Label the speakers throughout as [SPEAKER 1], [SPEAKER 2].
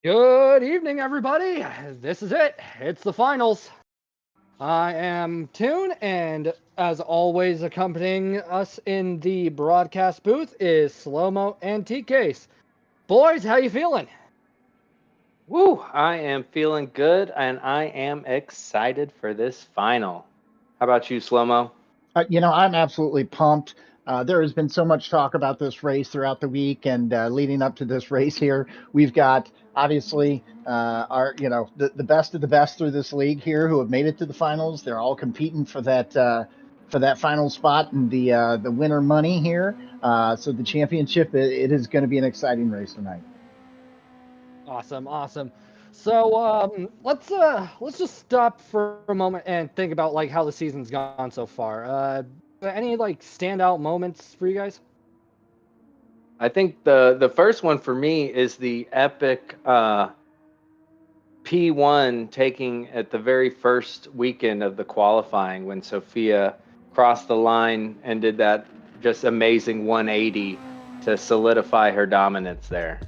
[SPEAKER 1] Good evening, everybody. This is it. It's the finals. I am Toon, and as always, accompanying us in the broadcast booth is SlowMoe and TCase. Boys, how you feeling?
[SPEAKER 2] Woo! I am feeling good, and I am excited for this final. How about you, SlowMo?
[SPEAKER 3] I'm absolutely pumped. There has been so much talk about this race throughout the week, and leading up to this race here, we've got obviously the best of the best through this league here who have made it to the finals. They're all competing for that final spot and the winner money here. So the championship, it is going to be an exciting race tonight.
[SPEAKER 1] Awesome. So let's just stop for a moment and think about like how the season's gone so far. Any like standout moments for you guys?
[SPEAKER 2] I think the first one for me is the epic P1 taking at the very first weekend of the qualifying when Sophia crossed the line and did that just amazing 180 to solidify her dominance there.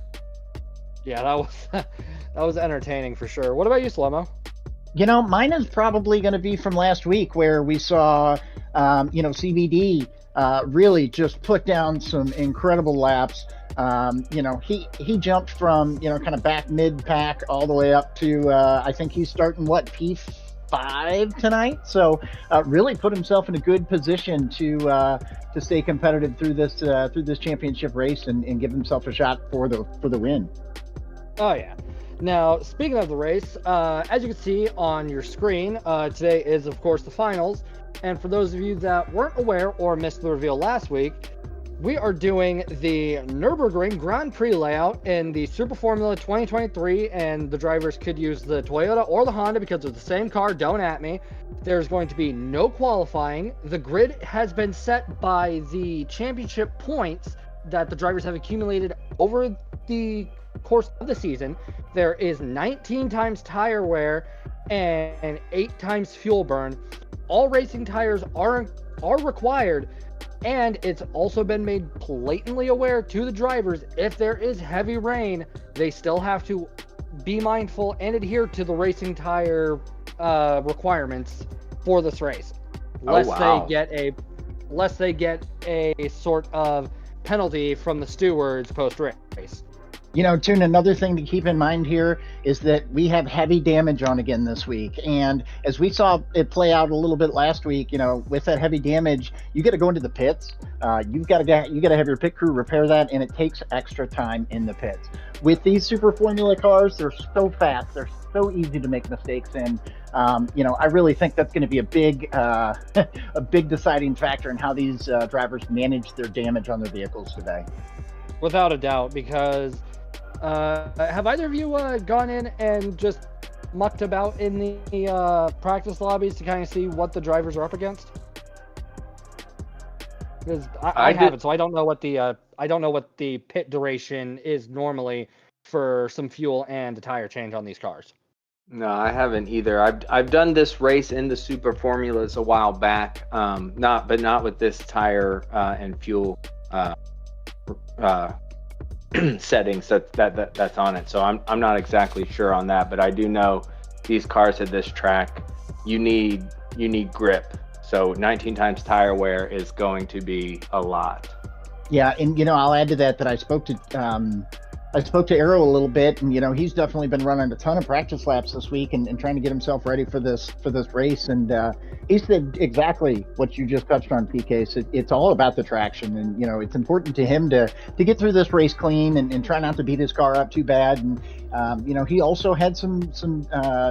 [SPEAKER 1] Yeah, that was that was entertaining for sure. What about you, SlowMoe?
[SPEAKER 3] Mine is probably going to be from last week where we saw, CBD really just put down some incredible laps. He jumped from, kind of back mid-pack all the way up to, I think he's starting, P5 tonight? So really put himself in a good position to stay competitive through this championship race and give himself a shot for the win.
[SPEAKER 1] Oh yeah. Now, speaking of the race, as you can see on your screen, today is, of course, the finals. And for those of you that weren't aware or missed the reveal last week, we are doing the Nurburgring Grand Prix layout in the Super Formula 2023, and the drivers could use the Toyota or the Honda because it's the same car. Don't at me. There's going to be no qualifying. The grid has been set by the championship points that the drivers have accumulated over the course of the season. There is 19 times tire wear and 8 times fuel burn. All racing tires are required, and it's also been made blatantly aware to the drivers if there is heavy rain, they still have to be mindful and adhere to the racing tire requirements for this race, lest they get a sort of penalty from the stewards post-race.
[SPEAKER 3] Toon, another thing to keep in mind here is that we have heavy damage on again this week. And as we saw it play out a little bit last week, with that heavy damage, you got to go into the pits. You got to have your pit crew repair that, and it takes extra time in the pits. With these Super Formula cars, they're so fast, they're so easy to make mistakes in. I really think that's going to be a big deciding factor in how these drivers manage their damage on their vehicles today.
[SPEAKER 1] Without a doubt, because have either of you gone in and just mucked about in the practice lobbies to kind of see what the drivers are up against? Because I haven't, so I don't know what the pit duration is normally for some fuel and a tire change on these cars.
[SPEAKER 2] No, I haven't either. I've done this race in the Super Formulas a while back, not with this tire and fuel settings that's on it. So I'm not exactly sure on that, but I do know these cars at this track, you need grip. So 19 times tire wear is going to be a lot.
[SPEAKER 3] Yeah, and I'll add to that I spoke to Arrow a little bit, and he's definitely been running a ton of practice laps this week and trying to get himself ready for this race. And he said exactly what you just touched on, TCase. It's all about the traction, and it's important to him to get through this race clean and try not to beat his car up too bad. And he also had some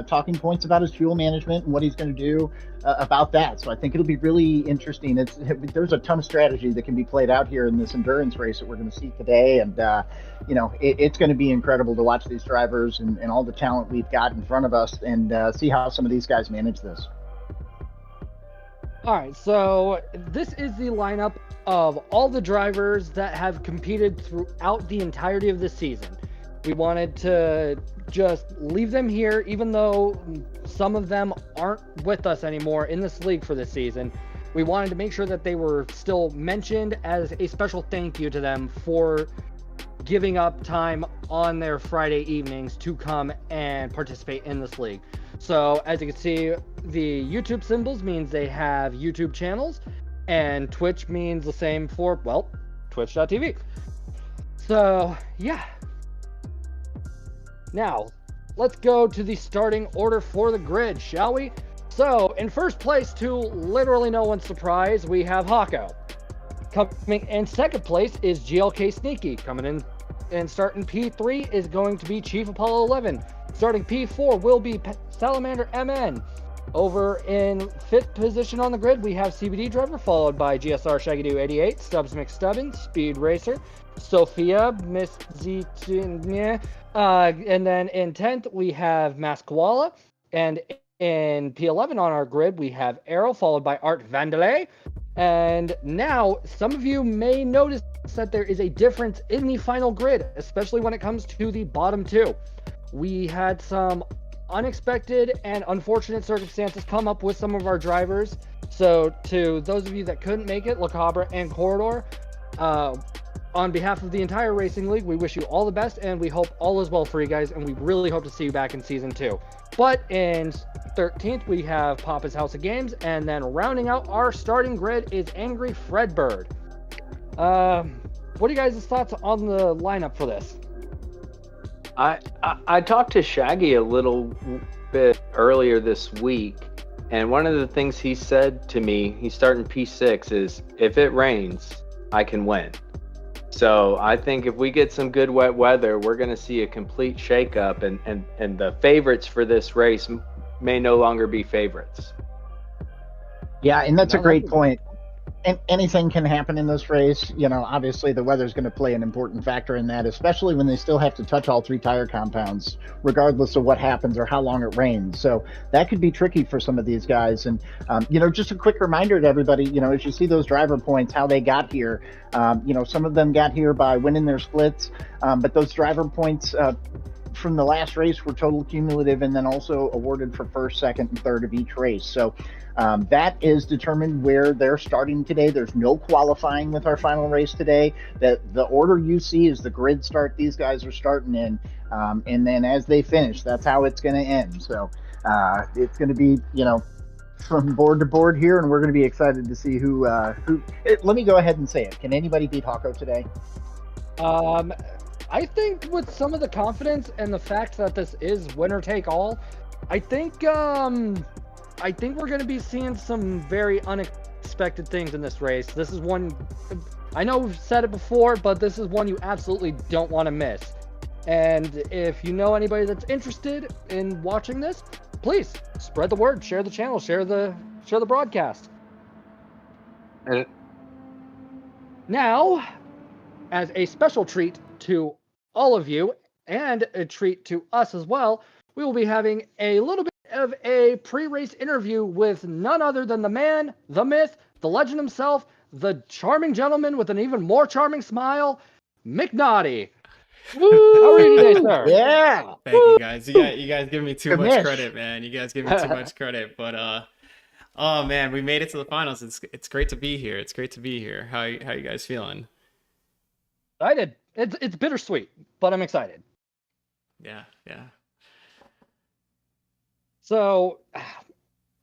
[SPEAKER 3] talking points about his fuel management and what he's going to do about that. So I think it'll be really interesting. There's a ton of strategy that can be played out here in this endurance race that we're going to see today, and it's going to be incredible to watch these drivers and all the talent we've got in front of us, and see how some of these guys manage this.
[SPEAKER 1] All right, so this is the lineup of all the drivers that have competed throughout the entirety of this season. We wanted to just leave them here, even though some of them aren't with us anymore in this league for this season. We wanted to make sure that they were still mentioned as a special thank you to them for giving up time on their Friday evenings to come and participate in this league. So as you can see, the YouTube symbols means they have YouTube channels, and Twitch means the same for, well, twitch.tv. So yeah. Now, let's go to the starting order for the grid, shall we? So, in first place, to literally no one's surprise, we have Hako. Coming in second place is GLK Sneaky. Coming in and starting P3 is going to be Chief Apollo 11. Starting P4 will be Salamander MN. Over in fifth position on the grid, we have CBD Driver, followed by GSR Shaggy 88, Stubbs McStubbins, Speed Racer, Sophia, Miss Z, and then in 10th, we have Mask Koala, and in P11 on our grid, we have Arrow, followed by Art Vandalay. And now, some of you may notice that there is a difference in the final grid, especially when it comes to the bottom two. We had some unexpected and unfortunate circumstances come up with some of our drivers. So to those of you that couldn't make it, Lakoboro and Corridor, on behalf of the entire Racing League, we wish you all the best, and we hope all is well for you guys, and we really hope to see you back in Season 2. But in 13th, we have Papa's House of Games, and then rounding out our starting grid is AngryFredbird. What are you guys' thoughts on the lineup for this?
[SPEAKER 2] I talked to Shaggy a little bit earlier this week, and one of the things he said to me, he's starting P6, is if it rains, I can win. So I think if we get some good wet weather, we're going to see a complete shakeup, and the favorites for this race may no longer be favorites.
[SPEAKER 3] Yeah, and that's a great point. And anything can happen in this race. You know, obviously the weather's going to play an important factor in that, especially when they still have to touch all three tire compounds, regardless of what happens or how long it rains. So that could be tricky for some of these guys. And, you know, just a quick reminder to everybody, you know, as you see those driver points, how they got here, you know, some of them got here by winning their splits, but those driver points from the last race were total cumulative and then also awarded for first, second, and third of each race. So that is determined where they're starting today. There's no qualifying with our final race today. That the order you see is the grid start these guys are starting in, and then as they finish, that's how it's going to end. So it's going to be, you know, from board to board here, and we're going to be excited to see who. Let me go ahead and say it. Can anybody beat Hako today?
[SPEAKER 1] I think with some of the confidence and the fact that this is winner take all, I think we're going to be seeing some very unexpected things in this race. This is one, I know we've said it before, but this is one you absolutely don't want to miss. And if you know anybody that's interested in watching this, please spread the word, share the channel, share the broadcast. Now, as a special treat to all of you and a treat to us as well, we will be having a little bit of a pre-race interview with none other than the man, the myth, the legend himself, the charming gentleman with an even more charming smile, MCNaughy. Woo! How are you today, sir?
[SPEAKER 3] Yeah.
[SPEAKER 4] Thank you guys. You guys give me too much credit, man. You guys give me too much credit. But oh man, we made it to the finals. It's great to be here. It's great to be here. How you guys feeling?
[SPEAKER 1] Excited. It's bittersweet, but I'm excited.
[SPEAKER 4] Yeah.
[SPEAKER 1] So,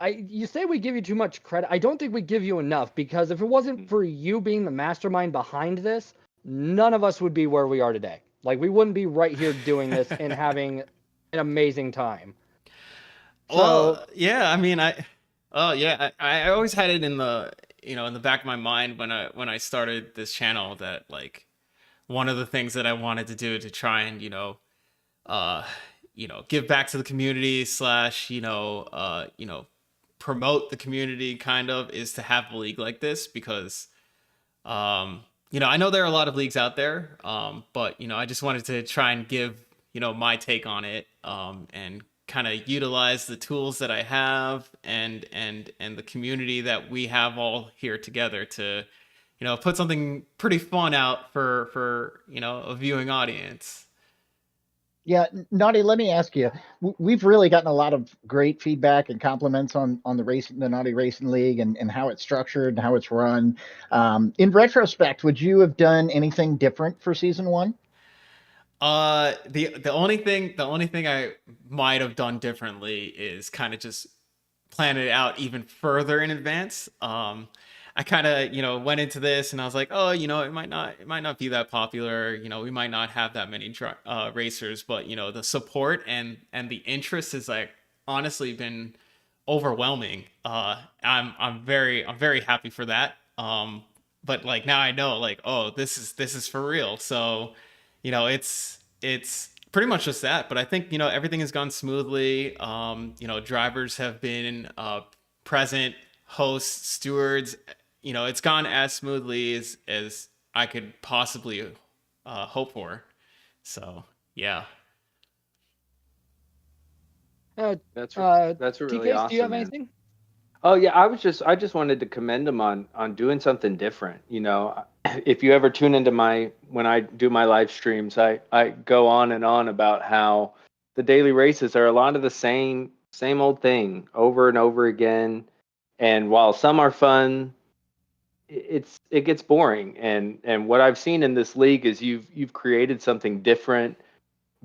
[SPEAKER 1] you say we give you too much credit. I don't think we give you enough, because if it wasn't for you being the mastermind behind this, none of us would be where we are today. Like, we wouldn't be right here doing this and having an amazing time.
[SPEAKER 4] Well, yeah. I mean, I always had it in the back of my mind when I started this channel that, like, one of the things that I wanted to do to try and give back to the community promote the community kind of is to have a league like this, because I know there are a lot of leagues out there, but I just wanted to try and give my take on it, and kind of utilize the tools that I have and the community that we have all here together to put something pretty fun out for a viewing audience.
[SPEAKER 3] Yeah, Naughty, let me ask you. We've really gotten a lot of great feedback and compliments on the Naughty Racing League and how it's structured and how it's run. In retrospect, would you have done anything different for season one?
[SPEAKER 4] The only thing I might have done differently is kind of just plan it out even further in advance. I kind of, went into this and I was like, oh, it might not be that popular. We might not have that many racers, but the support and the interest is like honestly been overwhelming. I'm very happy for that. But like now I know like, oh, this is for real. So, it's pretty much just that. But I think everything has gone smoothly. Drivers have been present, hosts, stewards. It's gone as smoothly as I could possibly hope for. So yeah.
[SPEAKER 2] That's
[SPEAKER 1] TCase,
[SPEAKER 2] really awesome,
[SPEAKER 1] do you have
[SPEAKER 2] man.
[SPEAKER 1] anything?
[SPEAKER 2] Oh yeah, I just wanted to commend them on doing something different. If you ever tune into when I do my live streams, I go on and on about how the daily races are a lot of the same old thing over and over again. And while some are fun, it gets boring. And what I've seen in this league is you've created something different,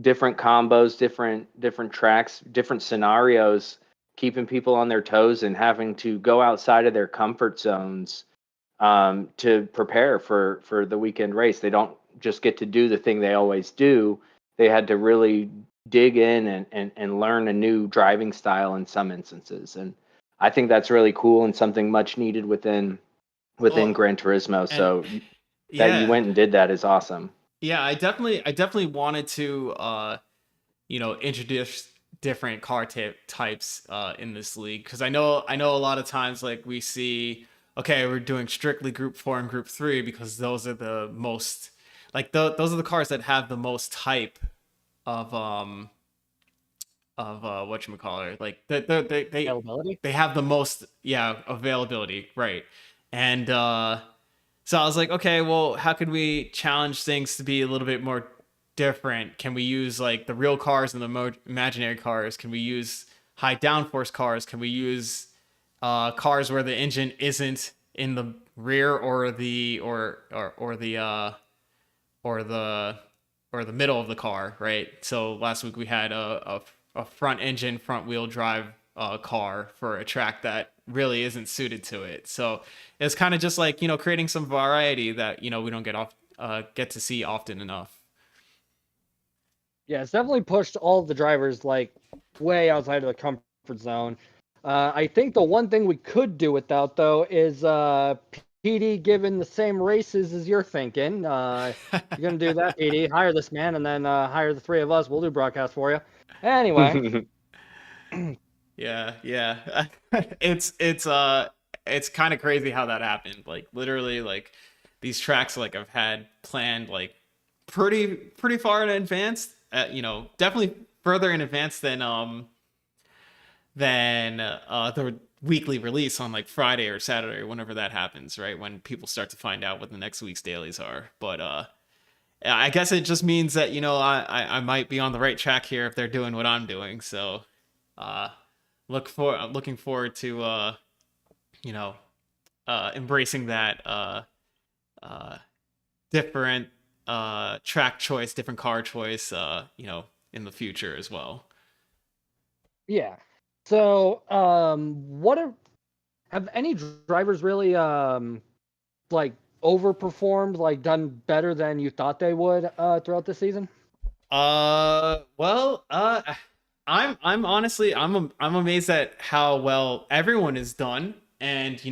[SPEAKER 2] different combos, different tracks, different scenarios, keeping people on their toes and having to go outside of their comfort zones to prepare for the weekend race. They don't just get to do the thing they always do. They had to really dig in and learn a new driving style in some instances. And I think that's really cool and something much needed within
[SPEAKER 4] Well,
[SPEAKER 2] Gran Turismo.
[SPEAKER 4] and
[SPEAKER 2] So that you
[SPEAKER 4] yeah,
[SPEAKER 2] went and did that is awesome.
[SPEAKER 4] yeah, I definitely wanted to introduce different car types in this league, because I know a lot of times like we see, okay, we're doing strictly group 4 and group 3 because those are the most like those are the cars that have the most type of whatchamacallit, like
[SPEAKER 1] Availability?
[SPEAKER 4] they have the most, yeah, availability, right? And so I was like, okay, well, how could we challenge things to be a little bit more different? Can we use like the real cars and the imaginary cars? Can we use high downforce cars? Can we use cars where the engine isn't in the rear or the or the or the middle of the car, right? So last week we had a front engine, front wheel drive car for a track that really isn't suited to it. So it's kind of just like, creating some variety that, we don't get to see often enough.
[SPEAKER 1] Yeah, it's definitely pushed all the drivers like way outside of the comfort zone. I think the one thing we could do without though is PD given the same races as you're thinking. You're gonna do that, PD. Hire this man and then hire the three of us. We'll do broadcast for you. Anyway,
[SPEAKER 4] Yeah, yeah. It's kind of crazy how that happened. Like literally like these tracks like I've had planned like pretty far in advance. Definitely further in advance than the weekly release on like Friday or Saturday or whenever that happens, right? When people start to find out what the next week's dailies are. But I guess it just means that I might be on the right track here if they're doing what I'm doing. So uh, looking forward to you know embracing that uh, different track choice, different car choice, in the future as well.
[SPEAKER 1] yeah. So, have any drivers really like overperformed, like done better than you thought they would throughout the season?
[SPEAKER 4] Well, I'm honestly I'm amazed at how well everyone is done, and you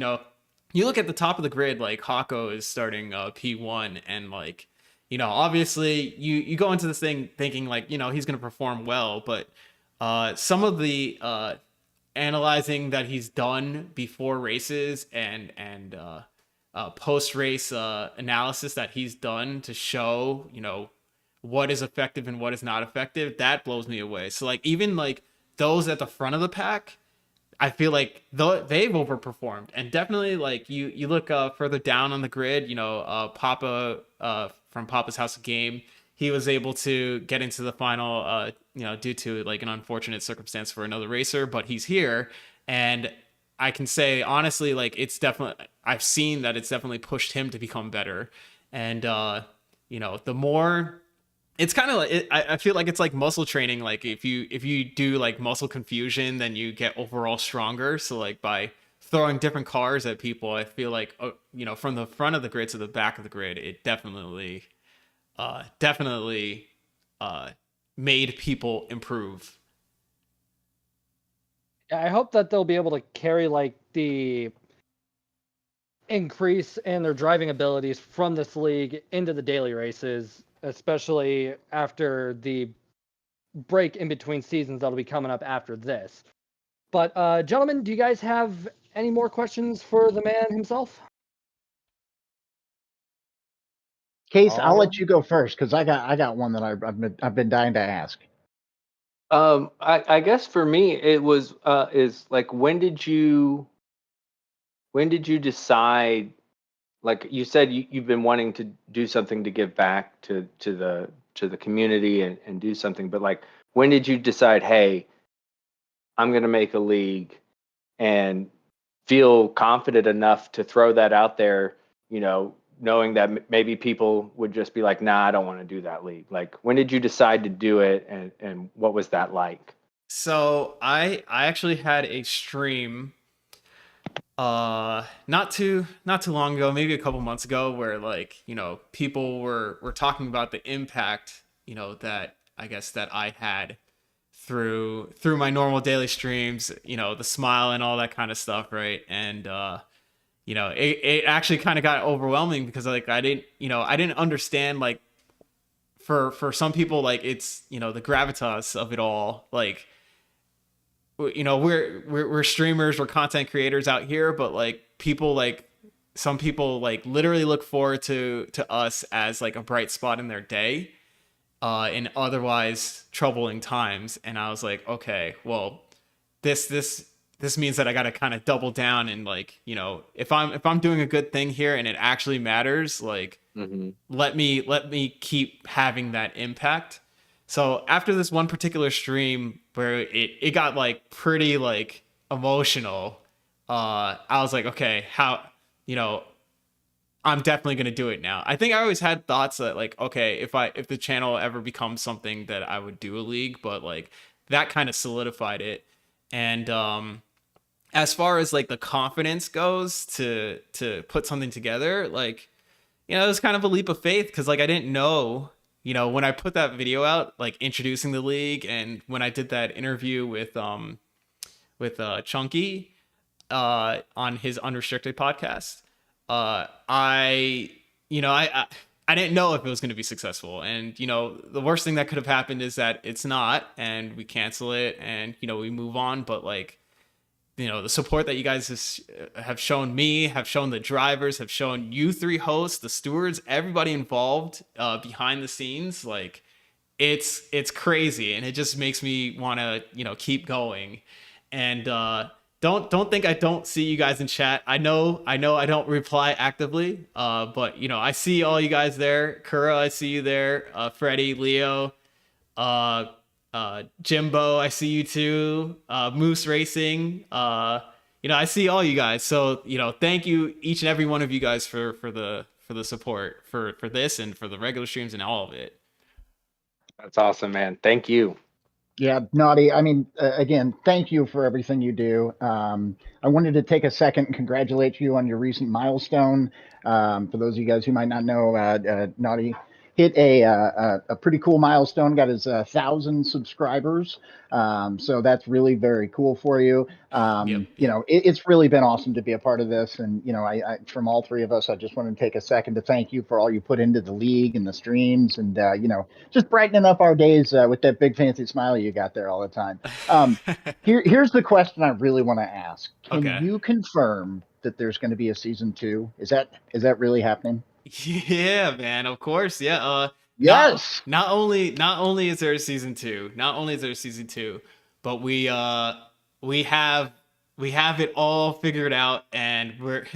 [SPEAKER 4] look at the top of the grid, like Hako is starting P1, and like obviously you go into this thing thinking like he's gonna perform well, but some of the analyzing that he's done before races and post race analysis that he's done to show what is effective and what is not effective, that blows me away. So like even like those at the front of the pack, I feel like they've overperformed. And definitely like you look further down on the grid, Papa from Papa's House of Game, he was able to get into the final due to like an unfortunate circumstance for another racer, but he's here. And I can say honestly, like I've seen that it's definitely pushed him to become better. And the more it's kind of like I feel like it's like muscle training. Like if you do like muscle confusion, then you get overall stronger. So like by throwing different cars at people, I feel like from the front of the grid to the back of the grid, it definitely uh made people improve.
[SPEAKER 1] I hope that they'll be able to carry like the increase in their driving abilities from this league into the daily races, especially after the break in between seasons that'll be coming up after this. But gentlemen, do you guys have any more questions for the man himself?
[SPEAKER 3] Case, I'll let you go first because I got one that I've been dying to ask.
[SPEAKER 2] I guess for me it was is like when did you decide, like you said you've been wanting to do something to give back to the community and do something, but like when did you decide, hey, I'm going to make a league and feel confident enough to throw that out there, knowing that maybe people would just be like, nah, I don't want to do that league. Like when did you decide to do it, and what was that like?
[SPEAKER 4] So I actually had a stream not too long ago, maybe a couple months ago, where like people were talking about the impact that I guess that I had through my normal daily streams, the smile and all that kind of stuff, right? And it actually kind of got overwhelming because like I didn't understand, like for some people, like it's the gravitas of it all. Like we're streamers, we're content creators out here, but like some people like literally look forward to us as like a bright spot in their day in otherwise troubling times. And I was like, okay, well, this means that I got to kind of double down and like, if I'm doing a good thing here and it actually matters, like let me keep having that impact. So after this one particular stream where it got like pretty like emotional, I was like, okay, how, I'm definitely going to do it now. I think I always had thoughts that like, okay, if the channel ever becomes something, that I would do a league, but like that kind of solidified it. And as far as like the confidence goes to put something together, like, it was kind of a leap of faith because like I didn't know, when I put that video out, like introducing the league, and when I did that interview with Chunky on his Unrestricted podcast, I didn't know if it was going to be successful. And the worst thing that could have happened is that it's not, and we cancel it, and we move on. But like, the support that you guys have shown me, have shown the drivers, have shown you three hosts, the stewards, everybody involved behind the scenes, like it's crazy, and it just makes me want to keep going. And don't think I don't see you guys in chat. I know I don't reply actively, but I see all you guys there. Kura, I see you there. Freddie, Leo, Jimbo, I see you too. Moose Racing, I see all you guys. So thank you, each and every one of you guys, for the support for this and for the regular streams and all of it.
[SPEAKER 2] That's awesome, man. Thank you.
[SPEAKER 3] Yeah, Naughty. I mean, again, thank you for everything you do. I wanted to take a second and congratulate you on your recent milestone. For those of you guys who might not know, Naughty hit a pretty cool milestone, got his 1,000 subscribers. So that's really very cool for you.
[SPEAKER 4] Yep.
[SPEAKER 3] It's really been awesome to be a part of this. And, I from all three of us, I just want to take a second to thank you for all you put into the league and the streams and, just brightening up our days with that big fancy smile you got there all the time. Here's the question I really want to ask. Can you confirm that there's going to be a season 2? Is that really happening?
[SPEAKER 4] Yeah, man, of course. Yeah.
[SPEAKER 3] Yes.
[SPEAKER 4] Not only is there a season 2, but we have it all figured out, and we're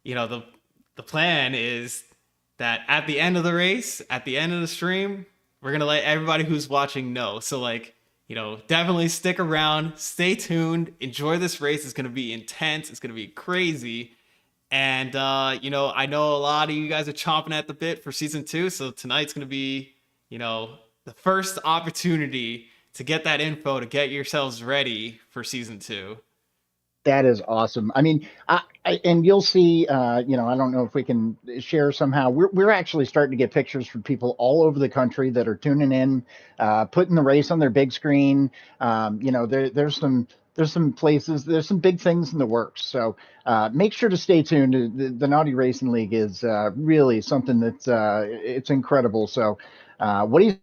[SPEAKER 4] the plan is that at the end of the race, at the end of the stream, we're gonna let everybody who's watching know. So like, definitely stick around, stay tuned, enjoy this race. It's gonna be intense, it's gonna be crazy. And, I know a lot of you guys are chomping at the bit for season 2. So tonight's going to be, the first opportunity to get that info to get yourselves ready for season 2.
[SPEAKER 3] That is awesome. I mean, and you'll see. I don't know if we can share somehow. We're actually starting to get pictures from people all over the country that are tuning in, putting the race on their big screen. There's some places. There's some big things in the works. So make sure to stay tuned. The Naughty Racing League is really something that's it's incredible. So what do you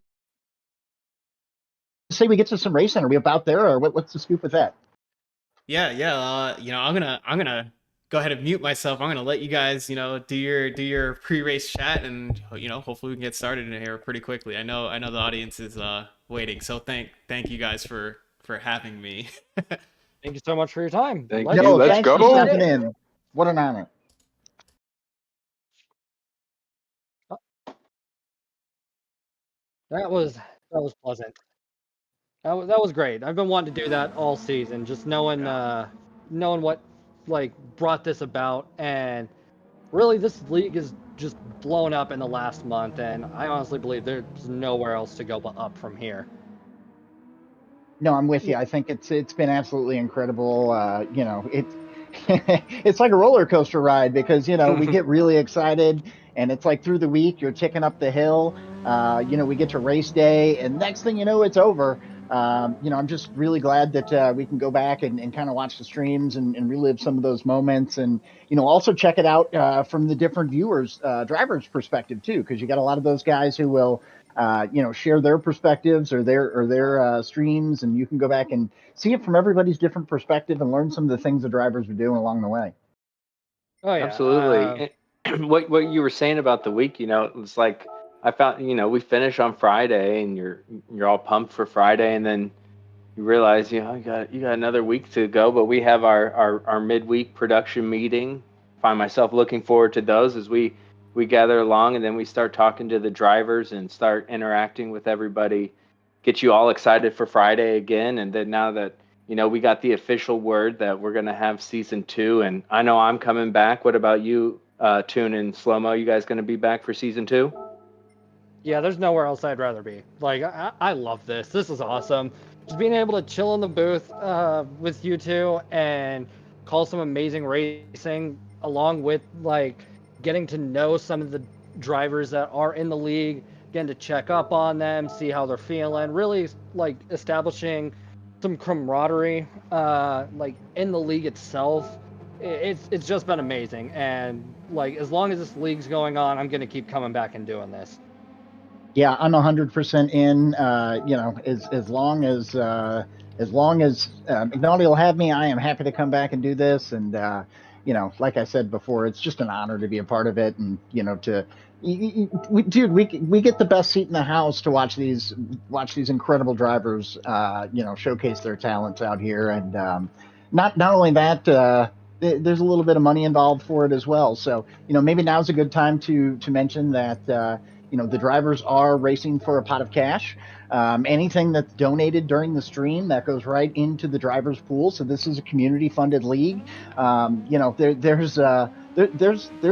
[SPEAKER 3] say we get to some racing? Are we about there, or what's the scoop with that?
[SPEAKER 4] Yeah. I'm gonna go ahead and mute myself. I'm gonna let you guys, do your pre-race chat, and hopefully we can get started in here pretty quickly. I know the audience is waiting, so thank you guys for having me.
[SPEAKER 1] Thank you so much for your time.
[SPEAKER 2] Thank you. Let's go.
[SPEAKER 3] For stepping in. What an honor.
[SPEAKER 1] That was pleasant. That was great. I've been wanting to do that all season, just knowing what brought this about, and really this league is just blown up in the last month, and I honestly believe there's nowhere else to go but up from here.
[SPEAKER 3] No, I'm with you. I think it's been absolutely incredible. It's like a roller coaster ride because we get really excited, and it's like through the week you're ticking up the hill. We get to race day, and next thing you know, it's over. I'm just really glad that we can go back and kind of watch the streams and relive some of those moments, and also check it out from the different viewers, drivers' perspective too, because you got a lot of those guys who will share their perspectives or their streams, and you can go back and see it from everybody's different perspective and learn some of the things the drivers are doing along the way.
[SPEAKER 1] Oh yeah,
[SPEAKER 2] absolutely. What you were saying about the week, it's like I found, we finish on Friday, and you're all pumped for Friday, and then you realize, you got another week to go, but we have our midweek production meeting. Find myself looking forward to those as we gather along, and then we start talking to the drivers and start interacting with everybody, get you all excited for Friday again. And then now that, we got the official word that we're going to have season 2, and I know I'm coming back. What about you, Toon and SlowMoe? You guys going to be back for season 2?
[SPEAKER 1] Yeah, there's nowhere else I'd rather be. Like, I love this. This is awesome. Just being able to chill in the booth with you two and call some amazing racing, along with getting to know some of the drivers that are in the league, getting to check up on them, see how they're feeling, really establishing some camaraderie in the league itself. It's just been amazing, and as long as this league's going on, I'm gonna keep coming back and doing this.
[SPEAKER 3] Yeah, I'm 100% in. As long as McNaughty will have me, I am happy to come back and do this. And like I said before, it's just an honor to be a part of it. And we get the best seat in the house to watch these incredible drivers, showcase their talents out here. And not only that, there's a little bit of money involved for it as well. So maybe now's a good time to mention that. The drivers are racing for a pot of cash. Anything that's donated during the stream, that goes right into the drivers pool. So this is a community-funded league. There's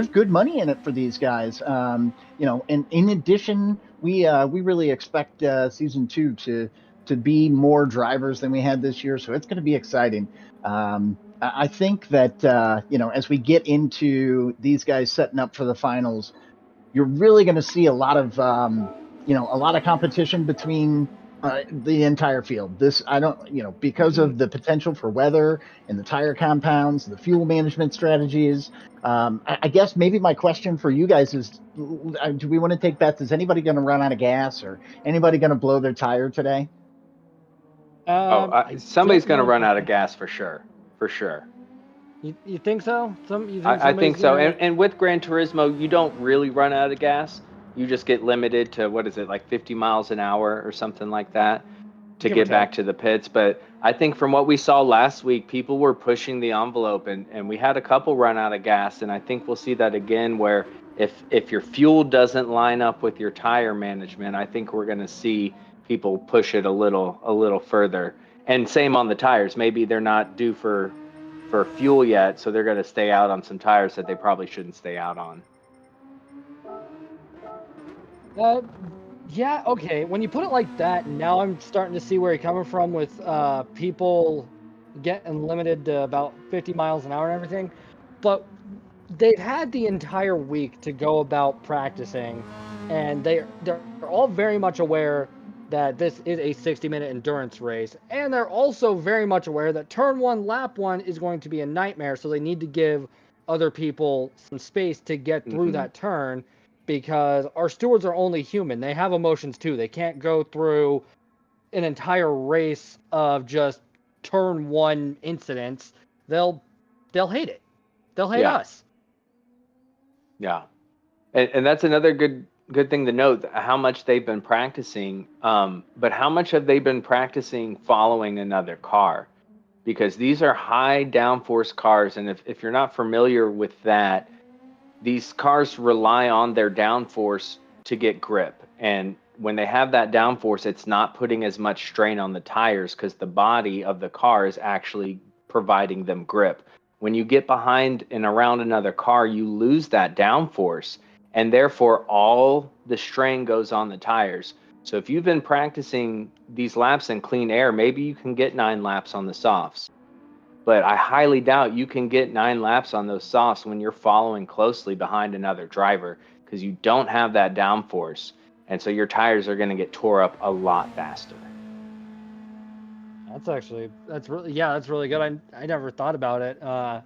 [SPEAKER 3] good money in it for these guys. And in addition, we really expect season 2 to be more drivers than we had this year. So it's going to be exciting. I think that as we get into these guys setting up for the finals, you're really going to see a lot of competition between the entire field. Because of the potential for weather and the tire compounds, the fuel management strategies. I guess maybe my question for you guys is, do we want to take bets? Is anybody going to run out of gas, or anybody going to blow their tire today?
[SPEAKER 2] Somebody's going to run out of gas for sure. For sure.
[SPEAKER 1] You think so?
[SPEAKER 2] I think so. And with Gran Turismo, you don't really run out of gas. You just get limited to, what is it, like 50 miles an hour or something like that to get back to the pits. But I think from what we saw last week, people were pushing the envelope, and we had a couple run out of gas. And I think we'll see that again, where if your fuel doesn't line up with your tire management, I think we're going to see people push it a little further. And same on the tires. Maybe they're not due for fuel yet, so they're going to stay out on some tires that they probably shouldn't stay out on.
[SPEAKER 1] Yeah, okay. When you put it like that, now I'm starting to see where you're coming from with people getting limited to about 50 miles an hour and everything. But they've had the entire week to go about practicing, and they're all very much aware that this is a 60-minute endurance race, and they're also very much aware that turn one, lap one is going to be a nightmare. So they need to give other people some space to get through
[SPEAKER 2] Mm-hmm.
[SPEAKER 1] that turn, because our stewards are only human. They have emotions too. They can't go through an entire race of just turn one incidents. They'll hate it. They'll hate
[SPEAKER 2] Yeah,
[SPEAKER 1] us.
[SPEAKER 2] yeah. And that's another good thing to note, how much they've been practicing. But how much have they been practicing following another car? Because these are high downforce cars, and if you're not familiar with that, these cars rely on their downforce to get grip. And when they have that downforce, it's not putting as much strain on the tires because the body of the car is actually providing them grip. When you get behind and around another car, you lose that downforce, and therefore all the strain goes on the tires. So if you've been practicing these laps in clean air, maybe you can get 9 laps on the softs. But I highly doubt you can get 9 laps on those softs when you're following closely behind another driver, because you don't have that downforce. And so your tires are going to get tore up a lot faster.
[SPEAKER 1] That's really good. I never thought about it. I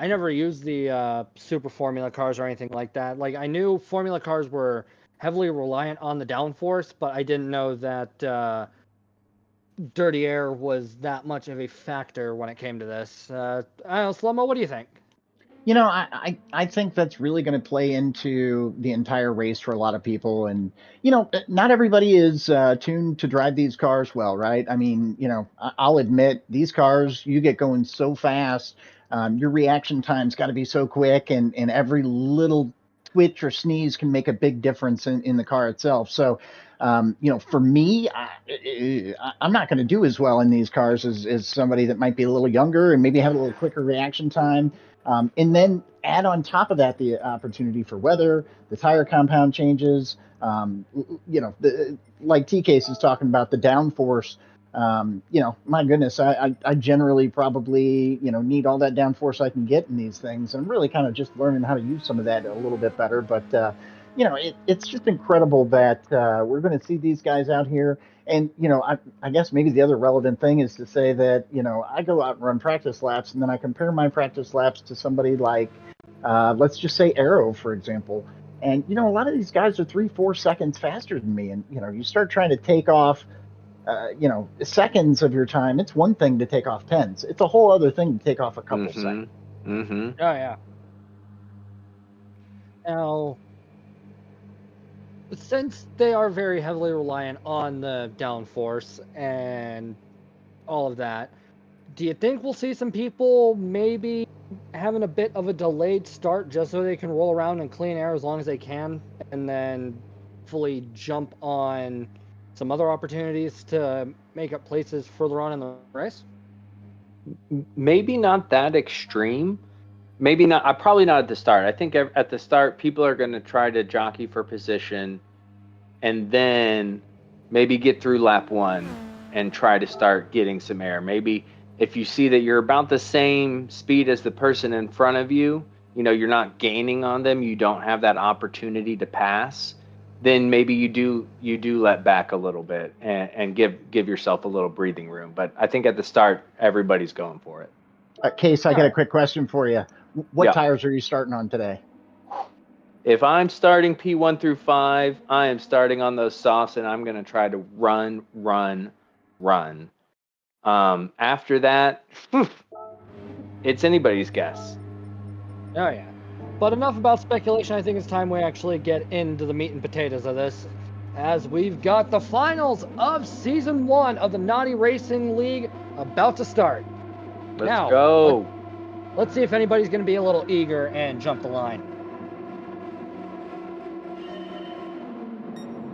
[SPEAKER 1] never used the super formula cars or anything like that. Like, I knew formula cars were heavily reliant on the downforce, but I didn't know that dirty air was that much of a factor when it came to this. I don't know, SlowMoe, what do you think?
[SPEAKER 3] I think that's really going to play into the entire race for a lot of people. And, not everybody is tuned to drive these cars well, right? I mean, I'll admit these cars, you get going so fast. Your reaction time's got to be so quick, and every little twitch or sneeze can make a big difference in the car itself. So, for me, I'm not going to do as well in these cars as somebody that might be a little younger and maybe have a little quicker reaction time. And then add on top of that the opportunity for weather, the tire compound changes. Like TCase is talking about the downforce. My goodness, I generally probably need all that downforce I can get in these things, and really kind of just learning how to use some of that a little bit better. But it's just incredible that we're going to see these guys out here. And, I guess maybe the other relevant thing is to say that, I go out and run practice laps, and then I compare my practice laps to somebody like, let's just say Arrow, for example. And, a lot of these guys are 3-4 seconds faster than me. And, you start trying to take off, seconds of your time. It's one thing to take off tenths. It's a whole other thing to take off a couple seconds.
[SPEAKER 2] Mm-hmm.
[SPEAKER 1] Oh, yeah. Now, since they are very heavily reliant on the downforce and all of that, do you think we'll see some people maybe having a bit of a delayed start just so they can roll around in clean air as long as they can, and then fully jump on some other opportunities to make up places further on in the race?
[SPEAKER 2] Maybe not that extreme. Maybe not. Probably not at the start. I think at the start, people are going to try to jockey for position, and then maybe get through lap 1 and try to start getting some air. Maybe if you see that you're about the same speed as the person in front of you, you're not gaining on them, you don't have that opportunity to pass, then maybe you do let back a little bit and give yourself a little breathing room. But I think at the start, everybody's going for it.
[SPEAKER 3] Case, I got a quick question for you. What tires are you starting on today?
[SPEAKER 2] If I'm starting P1 through 5, I am starting on those softs, and I'm going to try to run. After that, it's anybody's guess.
[SPEAKER 1] Oh, yeah. But enough about speculation. I think it's time we actually get into the meat and potatoes of this, as we've got the finals of Season 1 of the Naughty Racing League about to start.
[SPEAKER 2] Let's go.
[SPEAKER 1] Let's see if anybody's going to be a little eager and jump the line.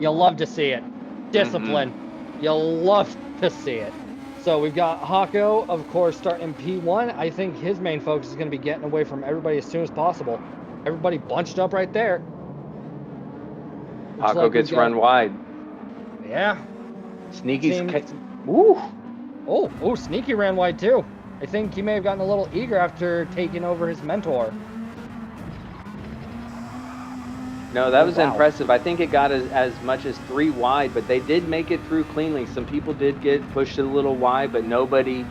[SPEAKER 1] You'll love to see it. Discipline. Mm-hmm. You'll love to see it. So we've got Hako, of course, starting P1. I think his main focus is going to be getting away from everybody as soon as possible. Everybody bunched up right there.
[SPEAKER 2] Hako gets run wide.
[SPEAKER 1] Yeah.
[SPEAKER 2] Sneaky's.
[SPEAKER 1] Seems-
[SPEAKER 2] Woo!
[SPEAKER 1] Oh, Sneaky ran wide too. I think he may have gotten a little eager after taking over his mentor.
[SPEAKER 2] No, that was
[SPEAKER 1] Wow.
[SPEAKER 2] impressive. I think it got as much as 3 wide, but they did make it through cleanly. Some people did get pushed a little wide, but nobody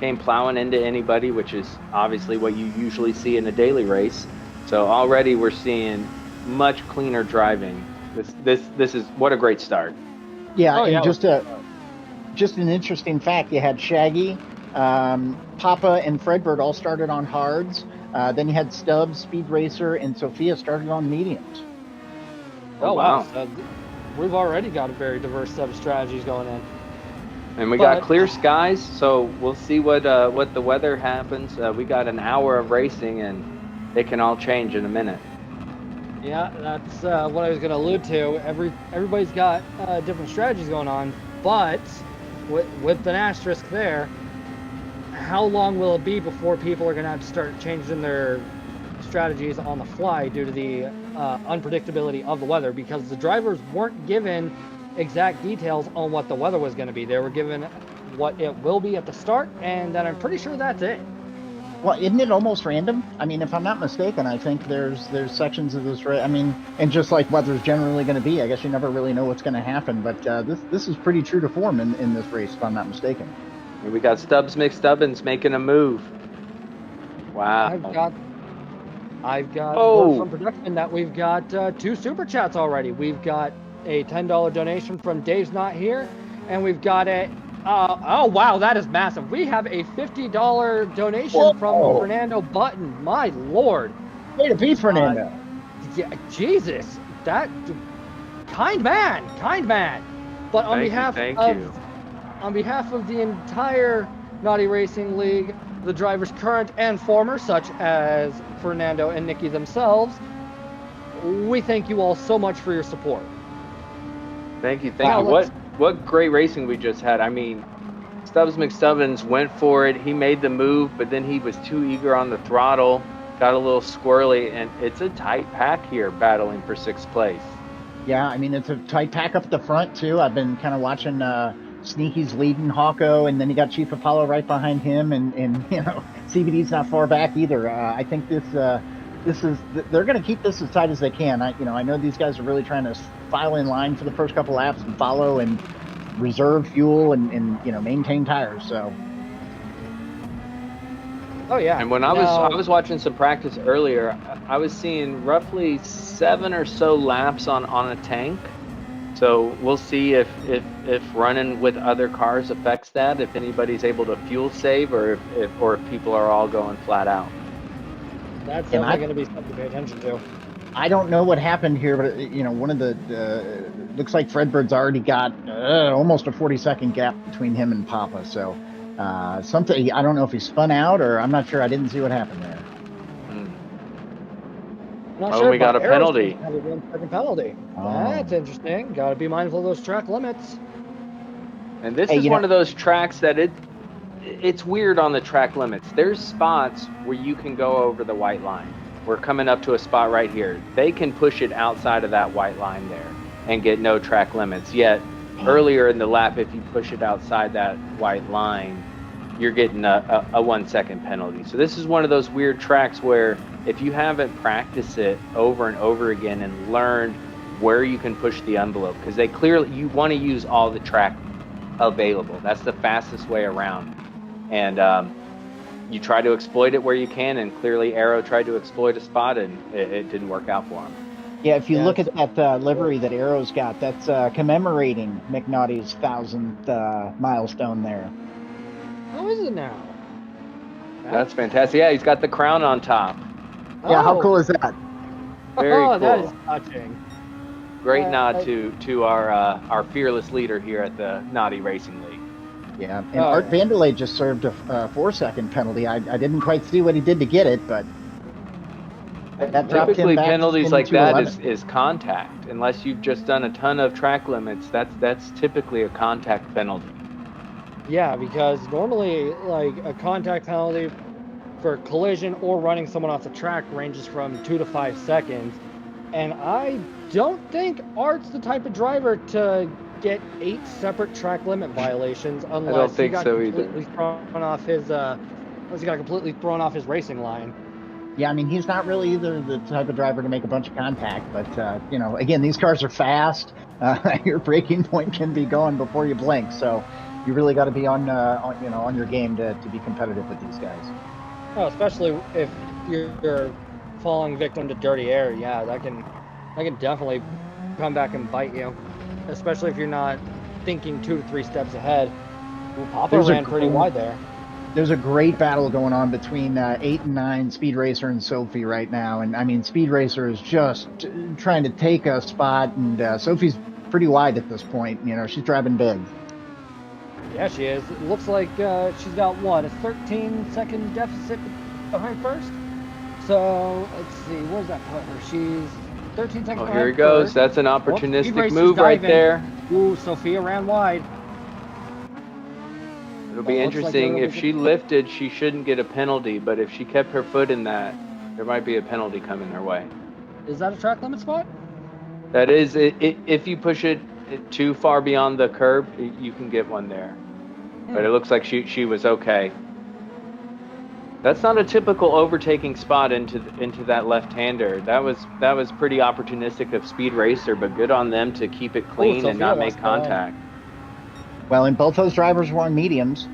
[SPEAKER 2] came plowing into anybody, which is obviously what you usually see in a daily race. So already we're seeing much cleaner driving. This is what a great start.
[SPEAKER 3] Yeah,
[SPEAKER 1] Oh,
[SPEAKER 3] and
[SPEAKER 1] yeah.
[SPEAKER 3] just an interesting fact: you had Shaggy, Papa, and Fredbird all started on hards. Then you had Stubbs, Speed Racer, and Sophia started on mediums.
[SPEAKER 1] Oh,
[SPEAKER 2] wow.
[SPEAKER 1] wow. So we've already got a very diverse set of strategies going in.
[SPEAKER 2] And we got clear skies, so we'll see what the weather happens. We got an hour of racing, and it can all change in a minute.
[SPEAKER 1] Yeah, that's what I was going to allude to. Everybody's got different strategies going on, but with an asterisk there, how long will it be before people are going to have to start changing their strategies on the fly due to the unpredictability of the weather? Because the drivers weren't given exact details on what the weather was going to be. They were given what it will be at the start, and then I'm pretty sure that's it.
[SPEAKER 3] Well, isn't it almost random? I mean, if I'm not mistaken, I think there's sections of this. I mean, and just like weather's generally going to be, I guess you never really know what's going to happen. But this is pretty true to form in this race, if I'm not mistaken.
[SPEAKER 2] And we got Stubbs McStubbins making a move. Wow.
[SPEAKER 1] I've got
[SPEAKER 2] Oh.
[SPEAKER 1] word from production that we've got 2 super chats already. We've got a $10 donation from Dave's Not Here, and we've got a oh wow, that is massive. We have a $50 donation from Fernando Button. My lord.
[SPEAKER 3] Way to be, Fernando.
[SPEAKER 1] Yeah, Jesus, that kind man. But on behalf of the entire Naughty Racing League, the drivers current and former, such as Fernando and Nikki themselves, we thank you all so much for your support.
[SPEAKER 2] Thank you. What great racing we just had. I mean, Stubbs McStubbins went for it. He made the move, but then he was too eager on the throttle, got a little squirrely, and it's a tight pack here battling for 6th place.
[SPEAKER 3] Yeah, I mean, it's a tight pack up at the front, too. I've been kind of watching Sneaky's leading Hawko, and then you got Chief Apollo right behind him, and you know, CBD's not far back either. I think they're going to keep this as tight as they can. I know these guys are really trying to file in line for the first couple laps and follow and reserve fuel and maintain tires. So.
[SPEAKER 1] Oh yeah.
[SPEAKER 2] And when I was watching some practice earlier, I was seeing roughly 7 or so laps on a tank. So we'll see if running with other cars affects that, if anybody's able to fuel save, or if people are all going flat out.
[SPEAKER 1] That's definitely going to be something to pay attention to.
[SPEAKER 3] I don't know what happened here, but one of the looks like Fredbird's already got almost a 40-second gap between him and Papa. So something, I don't know if he spun out, or I'm not sure. I didn't see what happened there.
[SPEAKER 2] We got a penalty.
[SPEAKER 1] Had a 1-second penalty.
[SPEAKER 3] Oh.
[SPEAKER 1] That's interesting. Got to be mindful of those track limits.
[SPEAKER 2] And this is one of those tracks that it's weird on the track limits. There's spots where you can go over the white line. We're coming up to a spot right here. They can push it outside of that white line there and get no track limits. Yet earlier in the lap, if you push it outside that white line, you're getting a 1-second penalty. So this is one of those weird tracks where if you haven't practiced it over and over again and learned where you can push the envelope, because you want to use all the track available. That's the fastest way around. And you try to exploit it where you can, and clearly Arrow tried to exploit a spot, and it didn't work out for him.
[SPEAKER 3] Yeah, if you look at that livery that Arrow's got, that's commemorating McNaughty's 1,000th milestone there.
[SPEAKER 1] How is it now?
[SPEAKER 2] That's fantastic. Yeah, he's got the crown on top.
[SPEAKER 3] Yeah, how cool is that?
[SPEAKER 2] Very cool.
[SPEAKER 1] That is touching.
[SPEAKER 2] Great nod to our fearless leader here at the Naughty Racing League.
[SPEAKER 3] Yeah, and Art Vandalay just served a 4-second penalty. I didn't quite see what he did to get it, but that dropped him
[SPEAKER 2] typically
[SPEAKER 3] back
[SPEAKER 2] penalties like that
[SPEAKER 3] 11.
[SPEAKER 2] is contact. Unless you've just done a ton of track limits, that's typically a contact penalty.
[SPEAKER 1] Yeah, because normally like a contact penalty for collision or running someone off the track ranges from 2 to 5 seconds. And I don't think Art's the type of driver to get 8 separate track limit violations
[SPEAKER 2] I don't
[SPEAKER 1] unless he
[SPEAKER 2] think
[SPEAKER 1] got
[SPEAKER 2] so either.
[SPEAKER 1] completely thrown off his racing line.
[SPEAKER 3] Yeah, I mean, he's not really either the type of driver to make a bunch of contact, but you know, again, these cars are fast. Your braking point can be gone before you blink, so you really got to be on your game to be competitive with these guys.
[SPEAKER 1] Oh, especially if you're falling victim to dirty air. Yeah, that can definitely come back and bite you, especially if you're not thinking 2 to 3 steps ahead. Well, Papa ran pretty wide there.
[SPEAKER 3] There's a great battle going on between 8 and 9, Speed Racer and Sophie right now. And I mean, Speed Racer is just trying to take a spot, and Sophie's pretty wide at this point. You know, she's driving big.
[SPEAKER 1] Yeah, she is. It looks like she's got a 13-second deficit behind first. So let's see, where's that put her? She's 13 seconds behind.
[SPEAKER 2] Here he goes.
[SPEAKER 1] First.
[SPEAKER 2] That's an opportunistic move right there.
[SPEAKER 1] Ooh, Sophia ran wide.
[SPEAKER 2] It'll be interesting. If she lifted, she shouldn't get a penalty, but if she kept her foot in that, there might be a penalty coming her way.
[SPEAKER 1] Is that a track limit spot?
[SPEAKER 2] That is, if you push it too far beyond the curb, you can get one there. But it looks like she was okay. That's not a typical overtaking spot into that left-hander. That was pretty opportunistic of Speed Racer, but good on them to keep it clean and not make contact.
[SPEAKER 3] Well, and both those drivers were on mediums.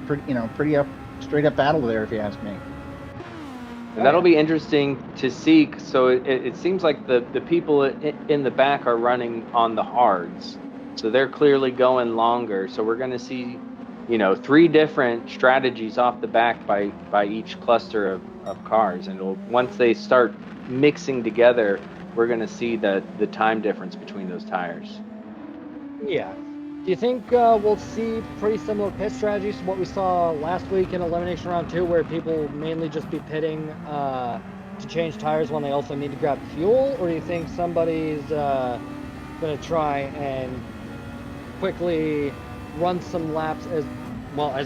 [SPEAKER 3] Pretty straight up battle there, if you ask me.
[SPEAKER 2] And that'll be interesting to see. So it seems like the people in the back are running on the hards. So they're clearly going longer. So we're going to see, 3 different strategies off the back by each cluster of cars. And once they start mixing together, we're going to see the time difference between those tires.
[SPEAKER 1] Yeah. Do you think we'll see pretty similar pit strategies to what we saw last week in Elimination Round 2, where people mainly just be pitting to change tires when they also need to grab fuel? Or do you think somebody's going to try and quickly run some laps, as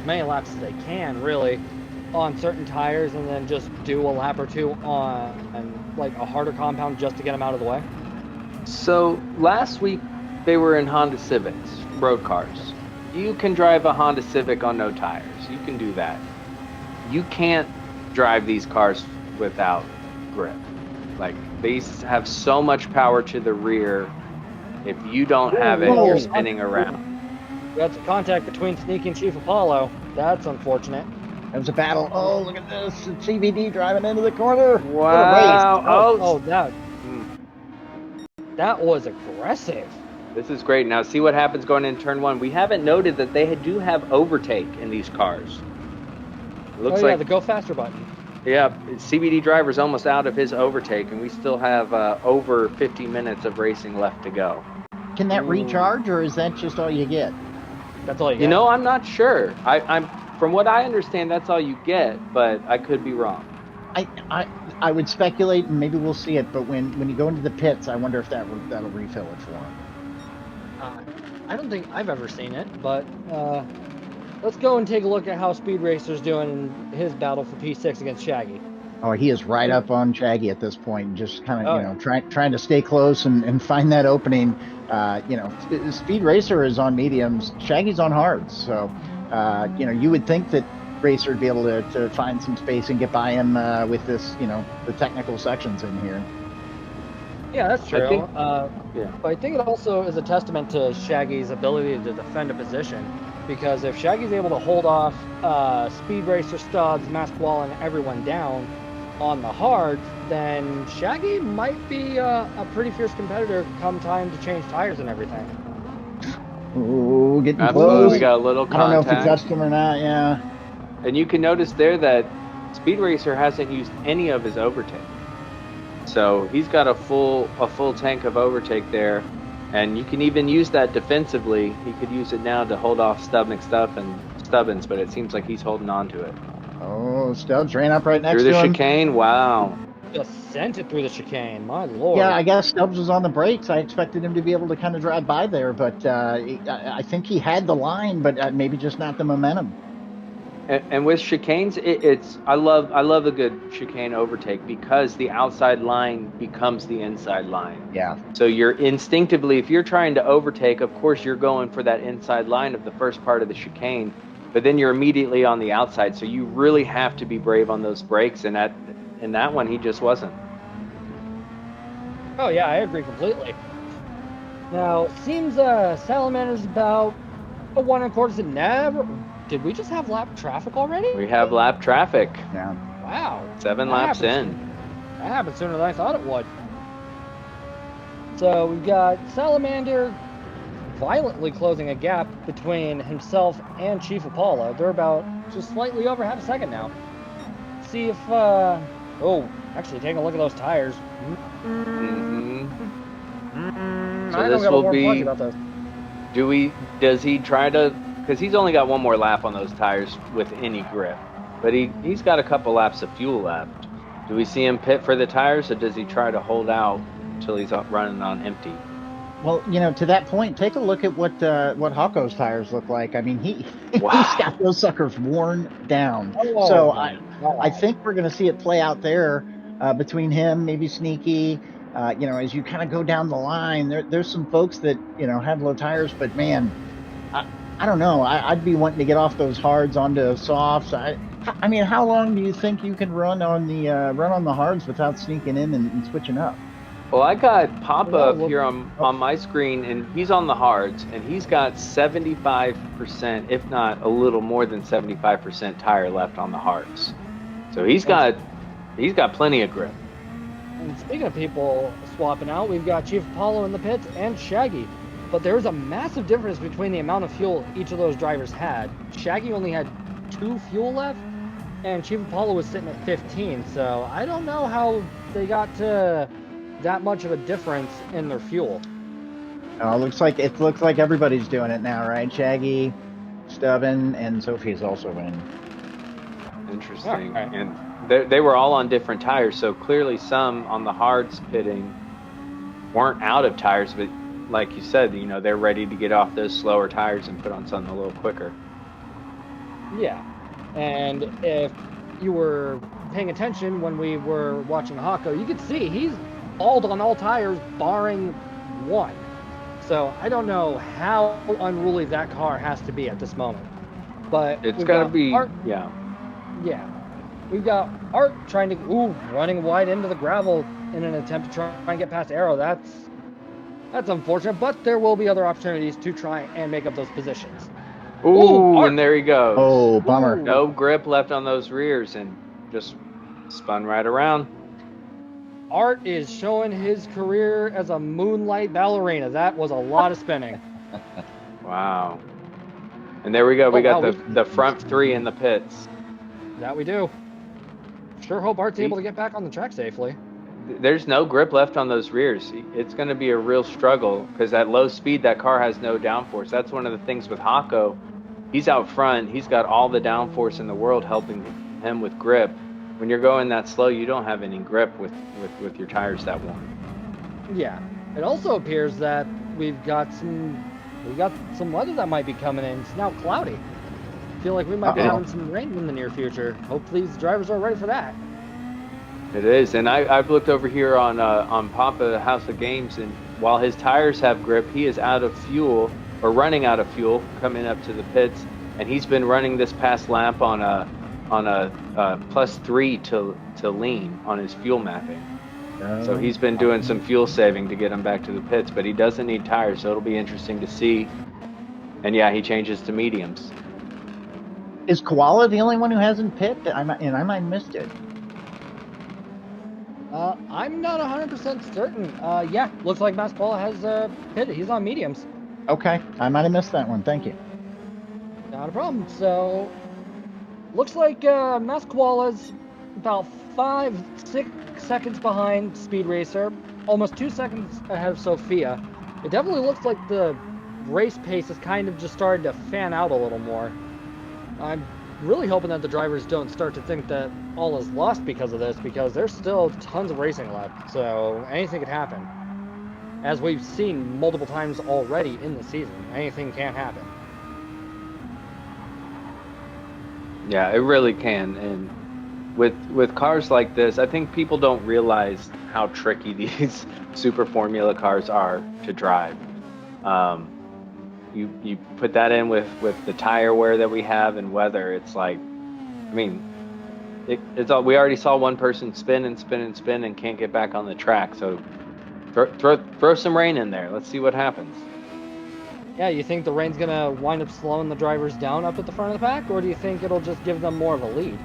[SPEAKER 1] many laps as they can, really, on certain tires, and then just do a lap or 2 on like a harder compound just to get them out of the way?
[SPEAKER 2] So last week, they were in Honda Civics, road cars. You can drive a Honda Civic on no tires. You can do that. You can't drive these cars without grip. Like, these have so much power to the rear. If you don't have it, you're spinning around.
[SPEAKER 1] That's a contact between Sneaky and Chief Apollo. That's unfortunate.
[SPEAKER 3] It was a battle. Oh, look at this. CVD driving into the corner.
[SPEAKER 2] Wow.
[SPEAKER 1] That was aggressive.
[SPEAKER 2] This is great. Now see what happens going into turn 1. We haven't noted that they do have overtake in these cars. It looks like
[SPEAKER 1] the go faster button.
[SPEAKER 2] Yeah, CBD driver's almost out of his overtake, and we still have over 50 minutes of racing left to go.
[SPEAKER 3] Can that recharge, or is that just all you get?
[SPEAKER 1] That's all you get.
[SPEAKER 2] I'm not sure. I'm from what I understand, that's all you get, but I could be wrong.
[SPEAKER 3] I would speculate, and maybe we'll see it, but when you go into the pits, I wonder if that'll refill it for him.
[SPEAKER 1] I don't think I've ever seen it, but let's go and take a look at how Speed Racer's doing in his battle for P6 against Shaggy.
[SPEAKER 3] Oh, he is right up on Shaggy at this point, just kind of, trying to stay close and find that opening. Speed Racer is on mediums, Shaggy's on hards, so you would think that Racer would be able to find some space and get by him with this, the technical sections in here.
[SPEAKER 1] Yeah, that's true. But I think it also is a testament to Shaggy's ability to defend a position, because if Shaggy's able to hold off Speed Racer, Stubbs, Masqual, and everyone down on the hards, then Shaggy might be a pretty fierce competitor come time to change tires and everything.
[SPEAKER 3] Ooh, getting
[SPEAKER 2] Absolutely.
[SPEAKER 3] close.
[SPEAKER 2] We got a little contact.
[SPEAKER 3] I don't know if he touched him or not, yeah.
[SPEAKER 2] And you can notice there that Speed Racer hasn't used any of his overtake. So he's got a full tank of overtake there, and you can even use that defensively. He could use it now to hold off Stubbins, but it seems like he's holding on to it.
[SPEAKER 3] Oh, Stubbs ran up right next
[SPEAKER 2] to him.
[SPEAKER 3] Through
[SPEAKER 2] the chicane, wow.
[SPEAKER 1] Just sent it through the chicane, my lord.
[SPEAKER 3] Yeah, I guess Stubbs was on the brakes. I expected him to be able to kind of drive by there, but I think he had the line, but maybe just not the momentum.
[SPEAKER 2] And with chicanes, it's I love a good chicane overtake because the outside line becomes the inside line.
[SPEAKER 3] Yeah.
[SPEAKER 2] So you're instinctively, if you're trying to overtake, of course you're going for that inside line of the first part of the chicane, but then you're immediately on the outside. So you really have to be brave on those brakes, and in that one he just wasn't.
[SPEAKER 1] Oh yeah, I agree completely. Now, seems Salamander's about a 1 1/4 to never. Did we just have lap traffic already?
[SPEAKER 2] We have lap traffic.
[SPEAKER 3] Yeah.
[SPEAKER 1] Wow.
[SPEAKER 2] 7
[SPEAKER 1] That
[SPEAKER 2] laps
[SPEAKER 1] happened
[SPEAKER 2] in.
[SPEAKER 1] That happened sooner than I thought it would. So we've got Salamander violently closing a gap between himself and Chief Apollo. They're about just slightly over half a second now. See if, oh, actually taking a look at those tires.
[SPEAKER 2] Mm-hmm. So
[SPEAKER 1] I
[SPEAKER 2] this
[SPEAKER 1] don't got a
[SPEAKER 2] will
[SPEAKER 1] warm fuzzy
[SPEAKER 2] be.
[SPEAKER 1] about those.
[SPEAKER 2] Does he try to? Because he's only got one more lap on those tires with any grip, but he's got a couple laps of fuel left. Do we see him pit for the tires, or does he try to hold out until he's running on empty?
[SPEAKER 3] Well, to that point, take a look at what Hako's tires look like. I mean, he's
[SPEAKER 2] Wow.
[SPEAKER 3] got those suckers worn down.
[SPEAKER 1] Oh,
[SPEAKER 3] So
[SPEAKER 1] my
[SPEAKER 3] I
[SPEAKER 1] God.
[SPEAKER 3] think we're going to see it play out there between him, maybe Sneaky. As you kind of go down the line, there's some folks that have low tires, but man, I don't know. I'd be wanting to get off those hards onto softs. I mean, how long do you think you can run on the hards without sneaking in and switching up?
[SPEAKER 2] Well, I got Papa
[SPEAKER 1] Well,
[SPEAKER 2] up here on my screen, and he's on the hards, and he's got 75%, if not a little more than 75% tire left on the hards. So he's got plenty of grip.
[SPEAKER 1] And speaking of people swapping out, we've got Chief Apollo in the pits and Shaggy. But there's a massive difference between the amount of fuel each of those drivers had. Shaggy only had 2 fuel left, and Chief Apollo was sitting at 15. So I don't know how they got to that much of a difference in their fuel.
[SPEAKER 3] It looks like everybody's doing it now, right? Shaggy, Stubbin, and Sophie's also in.
[SPEAKER 2] Interesting.
[SPEAKER 1] Right.
[SPEAKER 2] And they were all on different tires, so clearly some on the hards pitting weren't out of tires, but like you said, they're ready to get off those slower tires and put on something a little quicker.
[SPEAKER 1] Yeah. And if you were paying attention when we were watching Hako, you could see he's bald on all tires barring one. So I don't know how unruly that car has to be at this moment. But
[SPEAKER 2] It's got to be,
[SPEAKER 1] Yeah. We've got Art trying to, running wide into the gravel in an attempt to try and get past Arrow. That's unfortunate, but there will be other opportunities to try and make up those positions.
[SPEAKER 2] Ooh, and there he goes.
[SPEAKER 3] Oh, bummer.
[SPEAKER 2] No grip left on those rears and just spun right around.
[SPEAKER 1] Art is showing his career as a moonlight ballerina. That was a lot of spinning.
[SPEAKER 2] Wow. And there we go. We got the front 3 in the pits.
[SPEAKER 1] That we do. Sure hope Art's able to get back on the track safely.
[SPEAKER 2] There's no grip left on those rears. It's going to be a real struggle because at low speed, that car has no downforce. That's one of the things with Hako. He's out front. He's got all the downforce in the world helping him with grip. When you're going that slow, you don't have any grip with your tires that worn.
[SPEAKER 1] Yeah. It also appears that we've got some weather that might be coming in. It's now cloudy. I feel like we might be having some rain in the near future. Hopefully these drivers are ready for that.
[SPEAKER 2] It is, and I've looked over here on Papa House of Games, and while his tires have grip, he is out of fuel or running out of fuel coming up to the pits, and he's been running this past lap on a +3 to lean on his fuel mapping. So he's been doing some fuel saving to get him back to the pits, but he doesn't need tires, so it'll be interesting to see. And yeah, he changes to mediums.
[SPEAKER 3] Is Koala the only one who hasn't pit? I might have missed it.
[SPEAKER 1] I'm not 100% certain. Yeah, looks like Masquala has pitted. He's on mediums.
[SPEAKER 3] Okay, I might have missed that one. Thank you.
[SPEAKER 1] Not a problem. So, looks like Masquala's about 5-6 seconds behind Speed Racer, almost 2 seconds ahead of Sophia. It definitely looks like the race pace is kind of just starting to fan out a little more. I'm really hoping that the drivers don't start to think that all is lost because of this, because there's still tons of racing left, so anything could happen. As we've seen multiple times already in the season, anything can happen.
[SPEAKER 2] Yeah, it really can. And with cars like this, I think people don't realize how tricky these super formula cars are to drive. Um, you put that in with the tire wear that we have and weather, it's like, I mean, it's all, we already saw one person spin and spin and spin and can't get back on the track. So throw some rain in there. Let's see what happens.
[SPEAKER 1] Yeah, you think the rain's gonna wind up slowing the drivers down up at the front of the pack, or do you think it'll just give them more of a lead?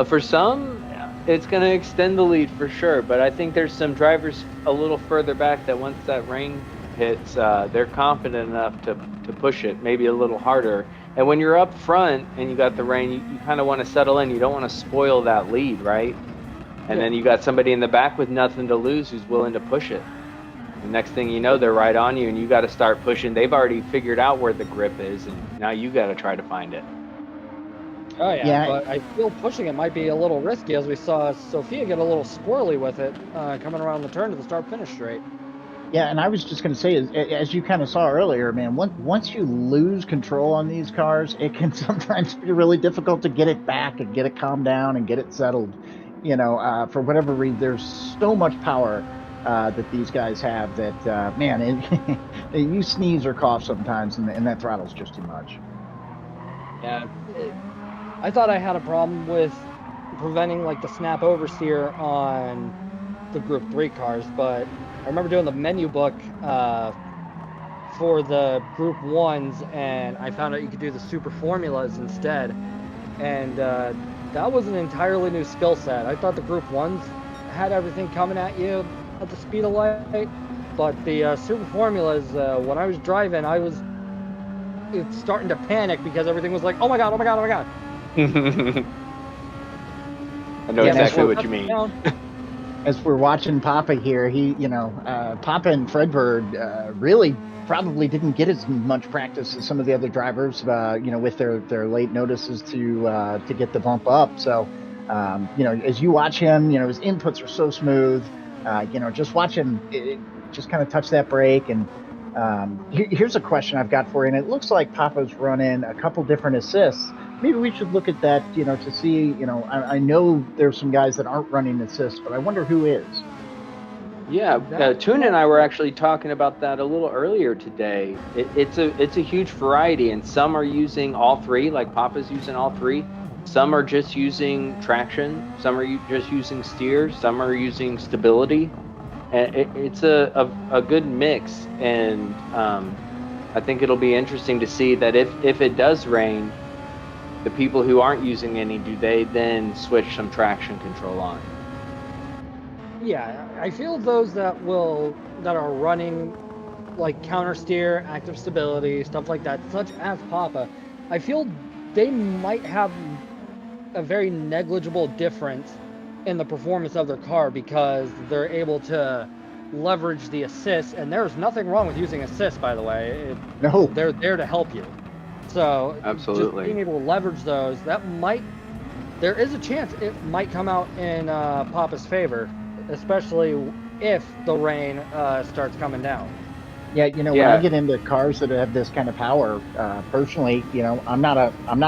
[SPEAKER 2] For some, it's going to extend the lead for sure, but I think there's some drivers a little further back that once that rain hits, they're confident enough to push it maybe a little harder. And when you're up front and you got the rain, you kind of want to settle in. You don't want to spoil that lead, right? And then you got somebody in the back with nothing to lose who's willing to push it. The next thing you know, they're right on you, and you got to start pushing. They've already figured out where the grip is, and now you got to try to find it.
[SPEAKER 1] Oh yeah, but I feel pushing it might be a little risky, as we saw Sophia get a little squirrely with it coming around the turn to the start-finish straight.
[SPEAKER 3] Yeah, and I was just going to say, as you kind of saw earlier, man, once you lose control on these cars, it can sometimes be really difficult to get it back and get it calmed down and get it settled. You know, for whatever reason, there's so much power that these guys have that, man, you sneeze or cough sometimes, and that throttle's just too much.
[SPEAKER 1] Yeah, I thought I had a problem with preventing like the snap oversteer on the Group 3 cars, but I remember doing the menu book for the Group 1s, and I found out you could do the super formulas instead, and that was an entirely new skill set. I thought the Group 1s had everything coming at you at the speed of light, but the super formulas, when I was driving, it's starting to panic because everything was like, oh my god, oh my god, oh my god.
[SPEAKER 2] I know exactly what you mean.
[SPEAKER 3] As we're watching Papa here, Papa and Fredbird really probably didn't get as much practice as some of the other drivers, with their late notices to get the bump up. So, as you watch him, his inputs are so smooth. Just watch him, just kind of touch that brake. And here's a question I've got for you, and it looks like Papa's running a couple different assists. Maybe we should look at that, to see, I know there's some guys that aren't running assists, but I wonder who is.
[SPEAKER 2] Yeah, Toon and I were actually talking about that a little earlier today. It's a huge variety, and some are using all three, like Papa's using all three. Some are just using traction. Some are just using steer. Some are using stability. And it's a good mix, and I think it'll be interesting to see that if it does rain, the people who aren't using any, do they then switch some traction control on?
[SPEAKER 1] Yeah, I feel those that are running like counter steer, active stability, stuff like that, such as Papa, I feel they might have a very negligible difference in the performance of their car because they're able to leverage the assist, and there's nothing wrong with using assist, by the way.
[SPEAKER 3] No,
[SPEAKER 1] they're there to help you. So
[SPEAKER 2] absolutely,
[SPEAKER 1] just being able to leverage those, there is a chance it might come out in Papa's favor, especially if the rain starts coming down.
[SPEAKER 3] Yeah, when I get into cars that have this kind of power, personally, I'm not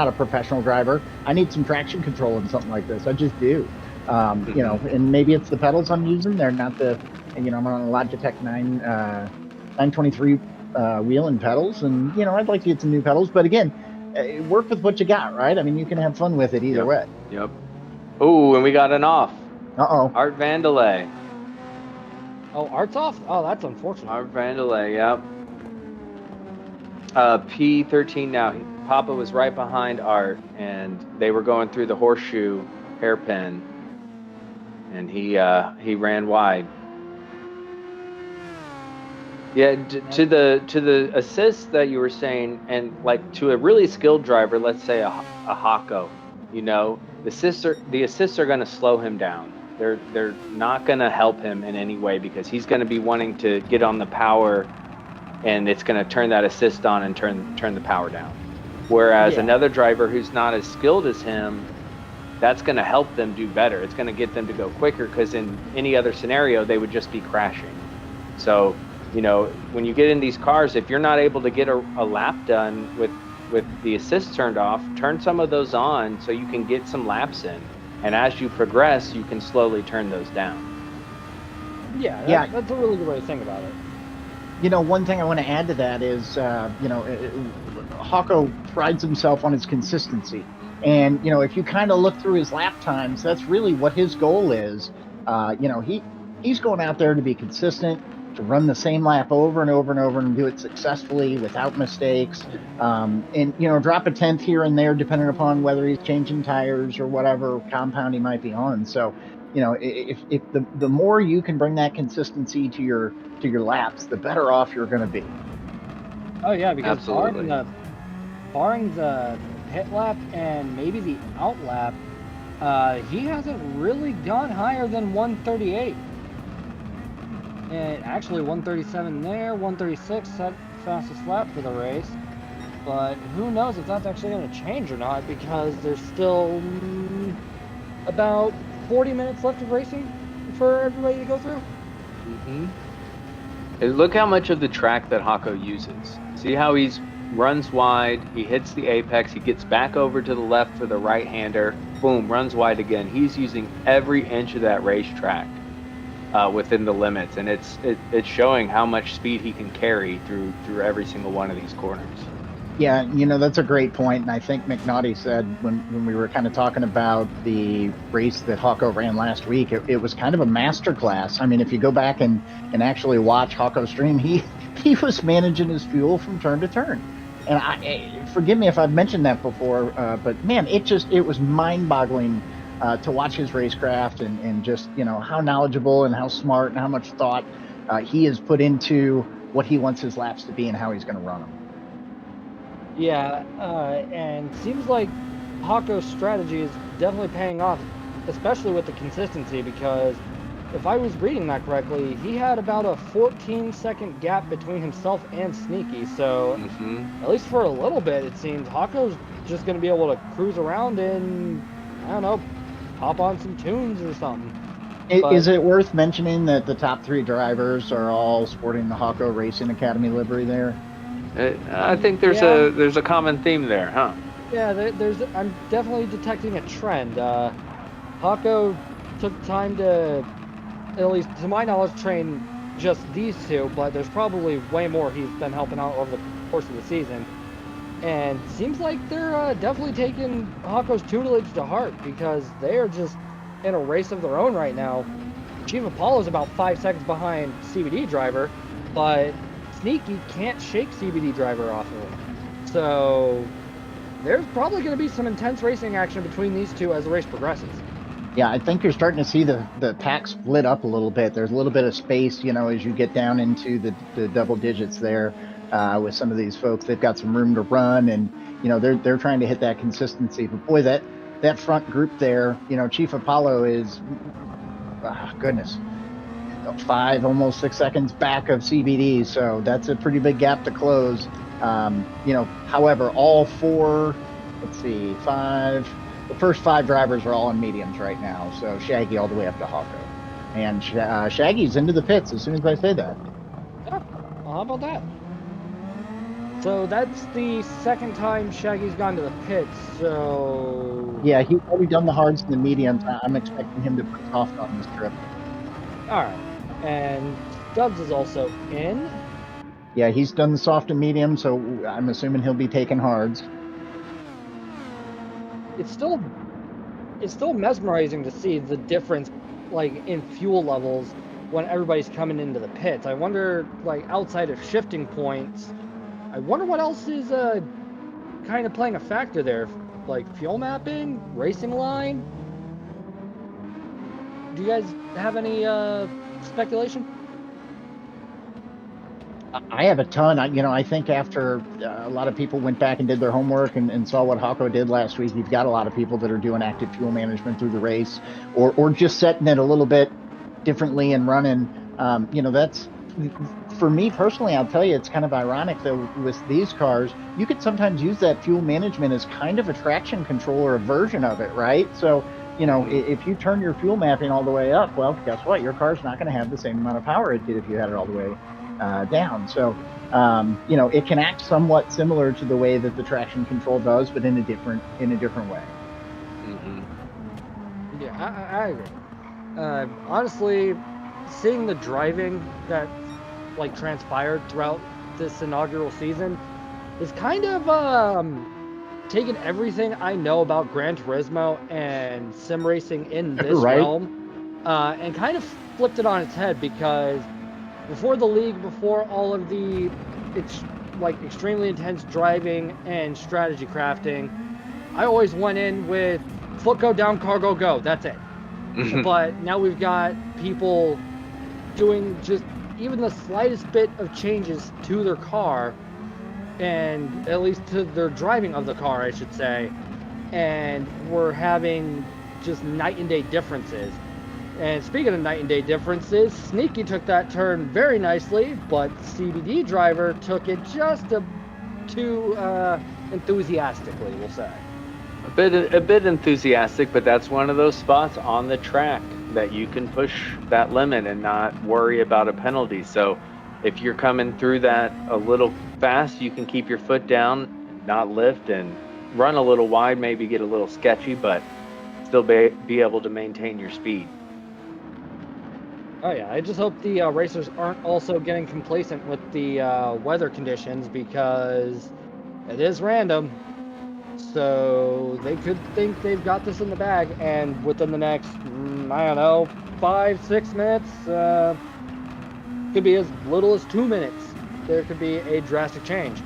[SPEAKER 3] a professional driver. I need some traction control in something like this. I just do. And maybe it's the pedals I'm using. They're not I'm on a Logitech 923 wheel and pedals, and I'd like to get some new pedals, but again, work with what you got, right? I mean, you can have fun with it either way.
[SPEAKER 2] Yep. Oh, and we got an off.
[SPEAKER 3] Art
[SPEAKER 2] Vandalay.
[SPEAKER 1] Oh, Art's off? Oh, that's unfortunate.
[SPEAKER 2] Art Vandalay, yep. P13 now. Papa was right behind Art, and they were going through the horseshoe hairpin, and he ran wide. Yeah, to the assist that you were saying, and like to a really skilled driver, let's say a Hako, the assists are going to slow him down. They're not going to help him in any way because he's going to be wanting to get on the power, and it's going to turn that assist on and turn the power down. Whereas another driver who's not as skilled as him, that's going to help them do better. It's going to get them to go quicker because in any other scenario they would just be crashing. So when you get in these cars, if you're not able to get a lap done with with the assist turned off, turn some of those on so you can get some laps in. And as you progress, you can slowly turn those down.
[SPEAKER 1] Yeah, that's a really good way to think about it.
[SPEAKER 3] You know, one thing I want to add to that is, you know, Hawko prides himself on his consistency. And, you know, if you kind of look through his lap times, that's really what his goal is. You know, he's going out there to be consistent, to run the same lap over and over and over and do it successfully without mistakes. And, you know, drop a tenth here and there, depending upon whether he's changing tires or whatever compound he might be on. So, you know, if the more you can bring that consistency to your laps, the better off you're going to be.
[SPEAKER 1] Oh yeah, because
[SPEAKER 2] Absolutely.
[SPEAKER 1] barring the pit lap and maybe the out lap, he hasn't really gone higher than 138. And actually 137 there, 136 set fastest lap for the race. But who knows if that's actually going to change or not, because there's still about 40 minutes left of racing for everybody to go through.
[SPEAKER 2] Mm-hmm. And look how much of the track that Hawko uses. See how he's runs wide, he hits the apex, he gets back over to the left for the right-hander, boom, runs wide again. He's using every inch of that racetrack within the limits, and it's showing how much speed he can carry through every single one of these corners.
[SPEAKER 3] Yeah, you know, that's a great point. And I think McNaughty said when we were kind of talking about the race that Hawko ran last week, it was kind of a masterclass. I mean, if you go back and actually watch Hawko stream, he was managing his fuel from turn to turn. And forgive me if I've mentioned that before, but man, it was mind-boggling to watch his racecraft and just, you know, how knowledgeable and how smart and how much thought he has put into what he wants his laps to be and how he's going to run them.
[SPEAKER 1] Yeah, and seems like Hawko's strategy is definitely paying off, especially with the consistency, because if I was reading that correctly, he had about a 14-second gap between himself and Sneaky. So at least for a little bit, it seems Hawko's just going to be able to cruise around and, I don't know, pop on some tunes or something.
[SPEAKER 3] Is it worth mentioning that the top three drivers are all sporting the Hawko Racing Academy livery there?
[SPEAKER 2] I think there's a common theme there, huh?
[SPEAKER 1] Yeah, I'm definitely detecting a trend. Hawko took time to, at least to my knowledge, train just these two, but there's probably way more he's been helping out over the course of the season. And seems like they're definitely taking Hawko's tutelage to heart, because they are just in a race of their own right now. Chief Apollo's about 5 seconds behind CBD Driver, but Sneaky can't shake CBD Driver off of him. So there's probably going to be some intense racing action between these two as the race progresses.
[SPEAKER 3] Yeah, I think you're starting to see the pack split up a little bit. There's a little bit of space, you know, as you get down into the double digits there with some of these folks. They've got some room to run, and, you know, they're trying to hit that consistency. But boy, that front group there, you know, Chief Apollo is, goodness, 5, almost 6 seconds back of CBD, so that's a pretty big gap to close. You know, however, all four, the first 5 drivers are all in mediums right now, so Shaggy all the way up to Hawko. And Shaggy's into the pits as soon as I say that.
[SPEAKER 1] Yeah, well, how about that? So that's the second time Shaggy's gone to the pits, so...
[SPEAKER 3] Yeah, he's already done the hards and the mediums. I'm expecting him to put soft on this trip.
[SPEAKER 1] Alright, and Stubbs is also in.
[SPEAKER 3] Yeah, he's done the soft and medium, so I'm assuming he'll be taking hards.
[SPEAKER 1] It's still mesmerizing to see the difference, like, in fuel levels when everybody's coming into the pits. I wonder, like, outside of shifting points, I wonder what else is kind of playing a factor there, like fuel mapping, racing line. Do you guys have any speculation?
[SPEAKER 3] I have a ton. I think after a lot of people went back and did their homework and saw what Hawko did last week, you've got a lot of people that are doing active fuel management through the race, or just setting it a little bit differently and running. That's, for me personally, I'll tell you, it's kind of ironic that with these cars, you could sometimes use that fuel management as kind of a traction control or a version of it, right? So, if you turn your fuel mapping all the way up, well, guess what? Your car's not going to have the same amount of power it did if you had it all the way down. So, it can act somewhat similar to the way that the traction control does, but in a different way.
[SPEAKER 1] Mm-hmm. Yeah, I agree. Honestly, seeing the driving that transpired throughout this inaugural season is kind of taken everything I know about Gran Turismo and sim racing in this
[SPEAKER 3] Right.
[SPEAKER 1] realm, and kind of flipped it on its head, because before the league, before all of the extremely intense driving and strategy crafting, I always went in with foot go down, car go. That's it. But now we've got people doing just even the slightest bit of changes to their car, and at least to their driving of the car, I should say, and we're having just night and day differences. And speaking of night and day differences, Sneaky took that turn very nicely, but CBD driver took it just too enthusiastically, we'll say.
[SPEAKER 2] A bit enthusiastic, but that's one of those spots on the track that you can push that limit and not worry about a penalty. So if you're coming through that a little fast, you can keep your foot down, not lift, and run a little wide, maybe get a little sketchy, but still be able to maintain your speed.
[SPEAKER 1] Oh yeah, I just hope the racers aren't also getting complacent with the weather conditions, because it is random. So they could think they've got this in the bag, and within the next, I don't know, 5-6 minutes, could be as little as 2 minutes, there could be a drastic change.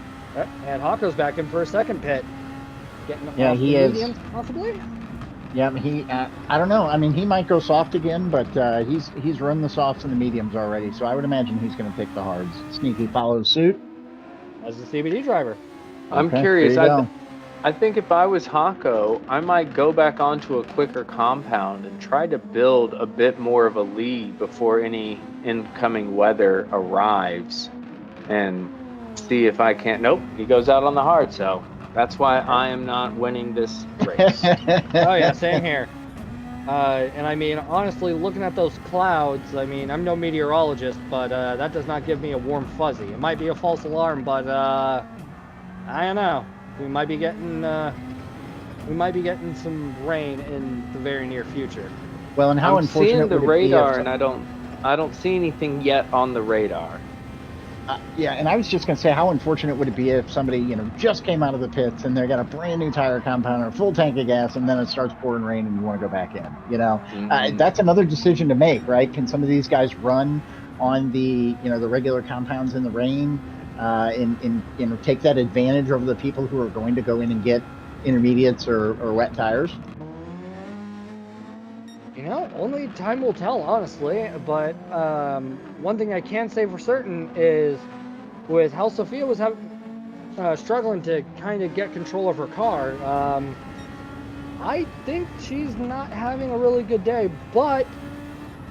[SPEAKER 1] And Hako's back in for a second pit. Getting off the mediums, possibly?
[SPEAKER 3] Yeah, I don't know. I mean, he might go soft again, but he's run the softs and the mediums already, so I would imagine he's going to pick the hards. Sneaky follows suit.
[SPEAKER 1] As a CBD driver.
[SPEAKER 2] I'm curious. I think if I was Hako, I might go back onto a quicker compound and try to build a bit more of a lead before any incoming weather arrives, and see if I can't. Nope, he goes out on the hard, so that's why I am not winning this race.
[SPEAKER 1] Oh yeah, same here. And I mean, honestly, looking at those clouds, I mean, I'm no meteorologist, but that does not give me a warm fuzzy. It might be a false alarm, but I don't know. We might be getting some rain in the very near future.
[SPEAKER 3] Well, and how unfortunate
[SPEAKER 2] seeing the
[SPEAKER 3] would it
[SPEAKER 2] radar,
[SPEAKER 3] be if...
[SPEAKER 2] and I don't see anything yet on the radar.
[SPEAKER 3] Yeah, and I was just going to say, how unfortunate would it be if somebody, just came out of the pits and they got a brand new tire compound or a full tank of gas, and then it starts pouring rain and you want to go back in,
[SPEAKER 2] Mm-hmm.
[SPEAKER 3] That's another decision to make, right? Can some of these guys run on the, the regular compounds in the rain, and take that advantage over the people who are going to go in and get intermediates or wet tires?
[SPEAKER 1] Only time will tell, honestly. But one thing I can say for certain is, with how Sophia was struggling to kind of get control of her car, I think she's not having a really good day. But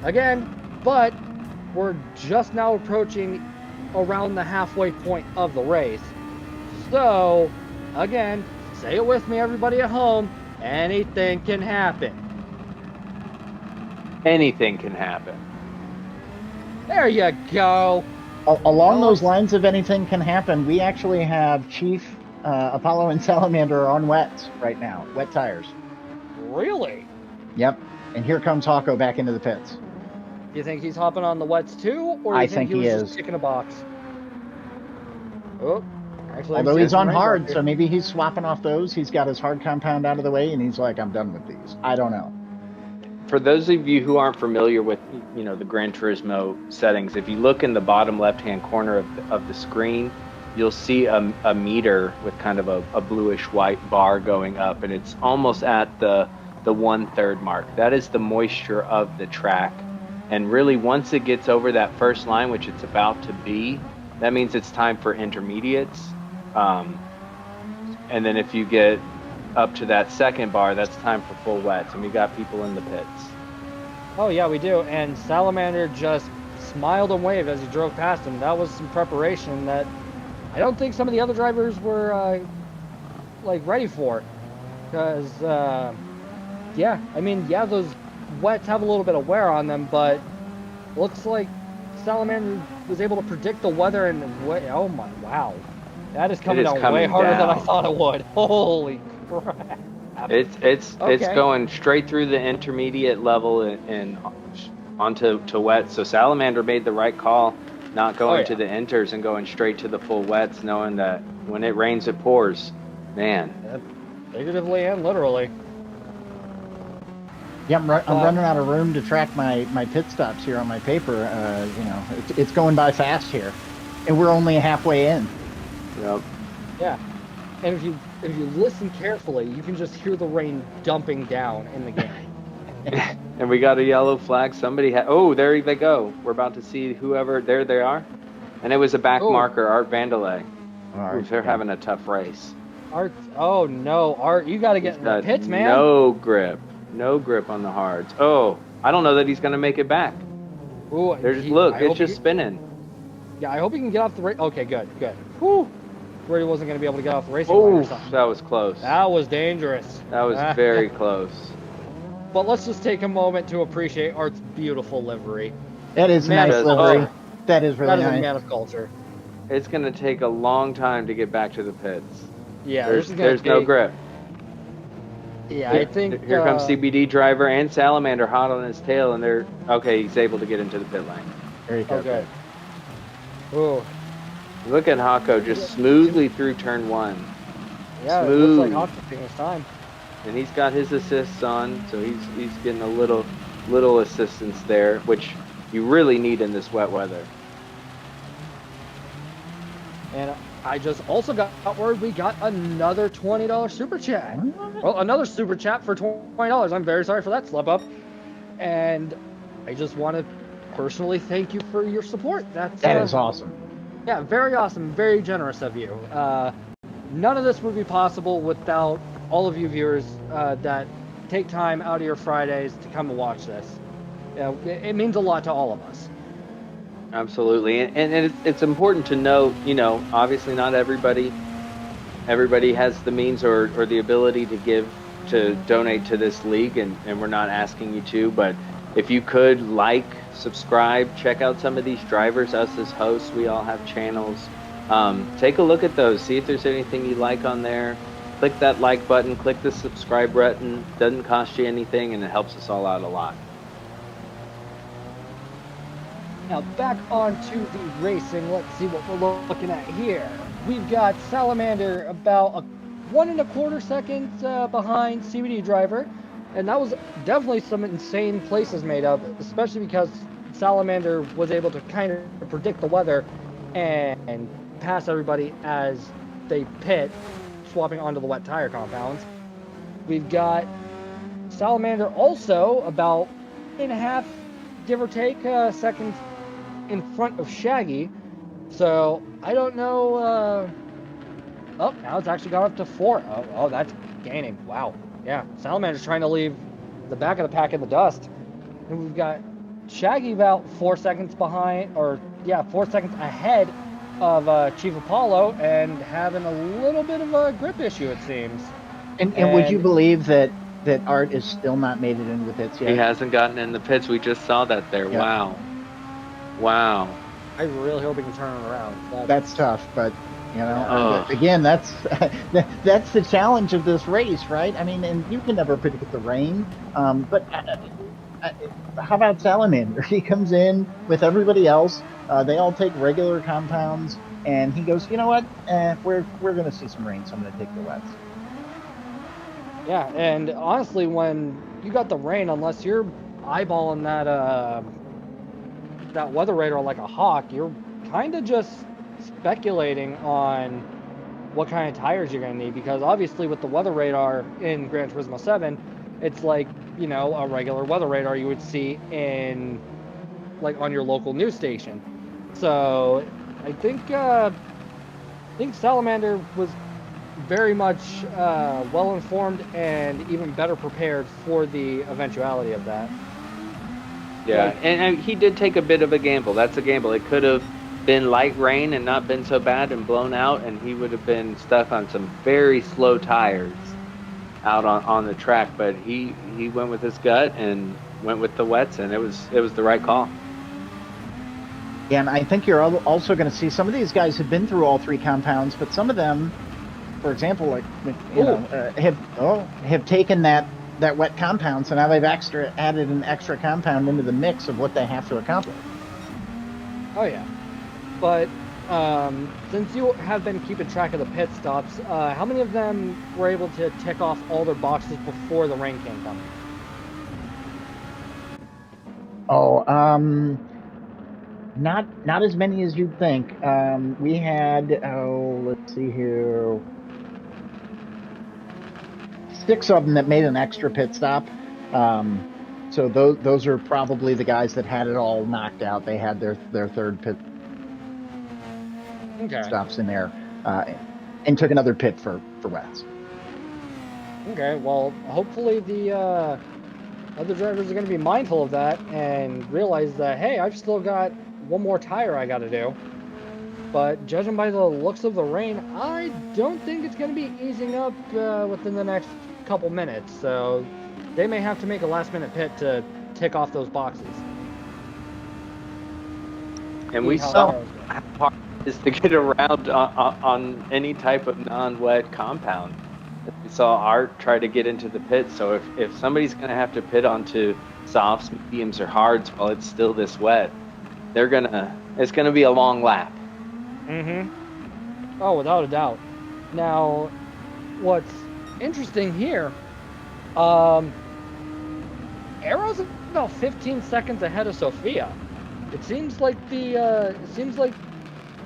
[SPEAKER 1] we're just now approaching around the halfway point of the race. So, again, say it with me, everybody at home, anything can happen.
[SPEAKER 2] Anything can happen.
[SPEAKER 1] There you go.
[SPEAKER 3] Along those lines of anything can happen, we actually have Chief, Apollo, and Salamander on wets right now. Wet tires.
[SPEAKER 1] Really?
[SPEAKER 3] Yep. And here comes Hako back into the pits.
[SPEAKER 1] Do you think he's hopping on the wets too, or do you think he was just kicking a box? Oh, actually,
[SPEAKER 3] although he's on hard, so maybe he's swapping off those. He's got his hard compound out of the way, and he's like, I'm done with these. I don't know.
[SPEAKER 2] For those of you who aren't familiar with, the Gran Turismo settings, if you look in the bottom left-hand corner of the screen, you'll see a meter with kind of a bluish-white bar going up, and it's almost at the 1/3 mark. That is the moisture of the track. And really, once it gets over that first line, which it's about to be, that means it's time for intermediates. And then if you get up to that second bar, that's time for full wets, and we got people in the pits.
[SPEAKER 1] Oh yeah, we do. And Salamander just smiled and waved as he drove past him. That was some preparation that I don't think some of the other drivers were ready for, because those wets have a little bit of wear on them, but looks like Salamander was able to predict the weather and oh my, wow. That is coming down way
[SPEAKER 2] coming
[SPEAKER 1] harder than I
[SPEAKER 2] down.
[SPEAKER 1] thought it would. Holy crap.
[SPEAKER 2] It's
[SPEAKER 1] Okay.
[SPEAKER 2] going straight through the intermediate level and onto wet. So Salamander made the right call, not going to the inters and going straight to the full wets, knowing that when it rains, it pours. Man.
[SPEAKER 1] Figuratively and literally.
[SPEAKER 3] Yeah, I'm running out of room to track my pit stops here on my paper. You know, it's going by fast here, and we're only halfway in.
[SPEAKER 2] Yep.
[SPEAKER 1] Yeah, and if you listen carefully, you can just hear the rain dumping down in the game.
[SPEAKER 2] And we got a yellow flag. Somebody had. Oh, there they go. We're about to see whoever. There they are. And it was a back marker, Art Vandalay. They're having a tough race.
[SPEAKER 1] Art. Oh no, Art, you got to get in the pits, man.
[SPEAKER 2] No grip on the hards. Oh, I don't know that he's gonna make it back.
[SPEAKER 1] Ooh,
[SPEAKER 2] look, it's just spinning.
[SPEAKER 1] Yeah, I hope he can get off the race. Okay, good. Whew. Worried he wasn't gonna be able to get off the racing
[SPEAKER 2] line
[SPEAKER 1] or something.
[SPEAKER 2] That was close.
[SPEAKER 1] That was dangerous.
[SPEAKER 2] That was very close.
[SPEAKER 1] But let's just take a moment to appreciate Art's beautiful livery.
[SPEAKER 3] That is a nice livery. That is really nice.
[SPEAKER 1] That is a man of culture.
[SPEAKER 2] It's gonna take a long time to get back to the pits.
[SPEAKER 1] Yeah,
[SPEAKER 2] there's no grip.
[SPEAKER 1] Yeah, I think
[SPEAKER 2] here comes CBD driver and Salamander hot on his tail, and he's able to get into the pit lane.
[SPEAKER 3] There you go.
[SPEAKER 1] Okay. Ooh.
[SPEAKER 2] Look at Hako just smoothly through turn 1.
[SPEAKER 1] Yeah,
[SPEAKER 2] smooth.
[SPEAKER 1] It looks like Hako's taking his time.
[SPEAKER 2] And he's got his assists on, so he's getting a little assistance there, which you really need in this wet weather.
[SPEAKER 1] And I just also got word we got another $20 super chat. Well, another super chat for $20. I'm very sorry for that slip up. And I just want to personally thank you for your support. That
[SPEAKER 3] is awesome.
[SPEAKER 1] Yeah, very awesome. Very generous of you. None of this would be possible without all of you viewers that take time out of your Fridays to come and watch this. It means a lot to all of us.
[SPEAKER 2] Absolutely, and it's important to note, obviously not everybody has the means or the ability to donate to this league, and we're not asking you to, but if you could subscribe, check out some of these drivers. Us as hosts, we all have channels. Take a look at those, see if there's anything you like on there. Click that like button, click the subscribe button. Doesn't cost you anything, and it helps us all out a lot.
[SPEAKER 1] Now back onto the racing, let's see what we're looking at here. We've got Salamander about 1 1/4 seconds behind CBD driver, and that was definitely some insane places made up, especially because Salamander was able to kind of predict the weather and pass everybody as they pit, swapping onto the wet tire compounds. We've got Salamander also about 1.5, give or take, seconds in front of Shaggy. So I don't know. Now it's actually gone up to 4. Oh, that's gaining. Wow. Yeah, Salamander's trying to leave the back of the pack in the dust. And we've got Shaggy about 4 seconds behind, 4 seconds ahead of Chief Apollo, and having a little bit of a grip issue, it seems.
[SPEAKER 3] And would you believe that Art is still not made it into the pits yet?
[SPEAKER 2] He hasn't gotten in the pits. We just saw that there. Yeah. Wow.
[SPEAKER 1] I really hope he can turn it around.
[SPEAKER 3] That's tough, but again, that's the challenge of this race, right? I mean, and you can never predict the rain, but how about Salamander? He comes in with everybody else. They all take regular compounds, and he goes, you know what? We're going to see some rain, so I'm going to take the wets.
[SPEAKER 1] Yeah, and honestly, when you got the rain, unless you're eyeballing that weather radar like a hawk, you're kind of just speculating on what kind of tires you're going to need, because obviously with the weather radar in Gran Turismo 7, it's like, a regular weather radar you would see in, on your local news station. So I think Salamander was very much well informed and even better prepared for the eventuality of that.
[SPEAKER 2] Yeah, and he did take a bit of a gamble. That's a gamble. It could have been light rain and not been so bad and blown out, and he would have been stuck on some very slow tires out on the track. But he went with his gut and went with the wets, and it was the right call.
[SPEAKER 3] Yeah, and I think you're also going to see some of these guys have been through all 3 compounds, but some of them, for example, like have taken that wet compound, so now they've added an extra compound into the mix of what they have to accomplish.
[SPEAKER 1] Oh yeah, but since you have been keeping track of the pit stops, how many of them were able to tick off all their boxes before the rain came coming?
[SPEAKER 3] Oh, not as many as you'd think. We had, let's see here, 6 of them that made an extra pit stop. So those are probably the guys that had it all knocked out. They had their third pit stops in there, and took another pit for wets.
[SPEAKER 1] Okay, well, hopefully the other drivers are going to be mindful of that and realize that, hey, I've still got one more tire I got to do. But judging by the looks of the rain, I don't think it's going to be easing up within the next couple minutes. So they may have to make a last-minute pit to tick off those boxes.
[SPEAKER 2] And we saw how hard it is to get around on any type of non-wet compound. We saw Art try to get into the pit. So if somebody's going to have to pit onto softs, mediums, or hards while it's still this wet, it's going to be a long lap.
[SPEAKER 1] Mm-hmm. Oh, without a doubt. Now, what's interesting here, Arrow's about 15 seconds ahead of Sophia. It seems like the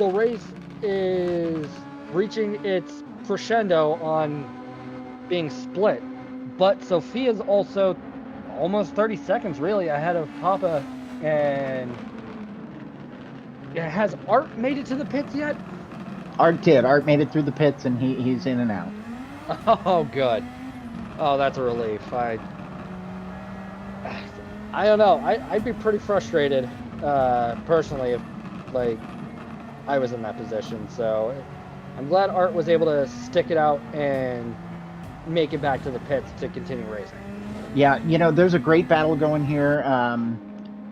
[SPEAKER 1] race is reaching its crescendo on being split, but Sophia's also almost 30 seconds really ahead of Papa. And has Art made it to the pits yet?
[SPEAKER 3] Art did. Art made it through the pits, and he's in and out.
[SPEAKER 1] Oh, good. Oh, that's a relief. I don't know. I'd be pretty frustrated, personally, if, like, I was in that position. So I'm glad Art was able to stick it out and make it back to the pits to continue racing.
[SPEAKER 3] Yeah, there's a great battle going here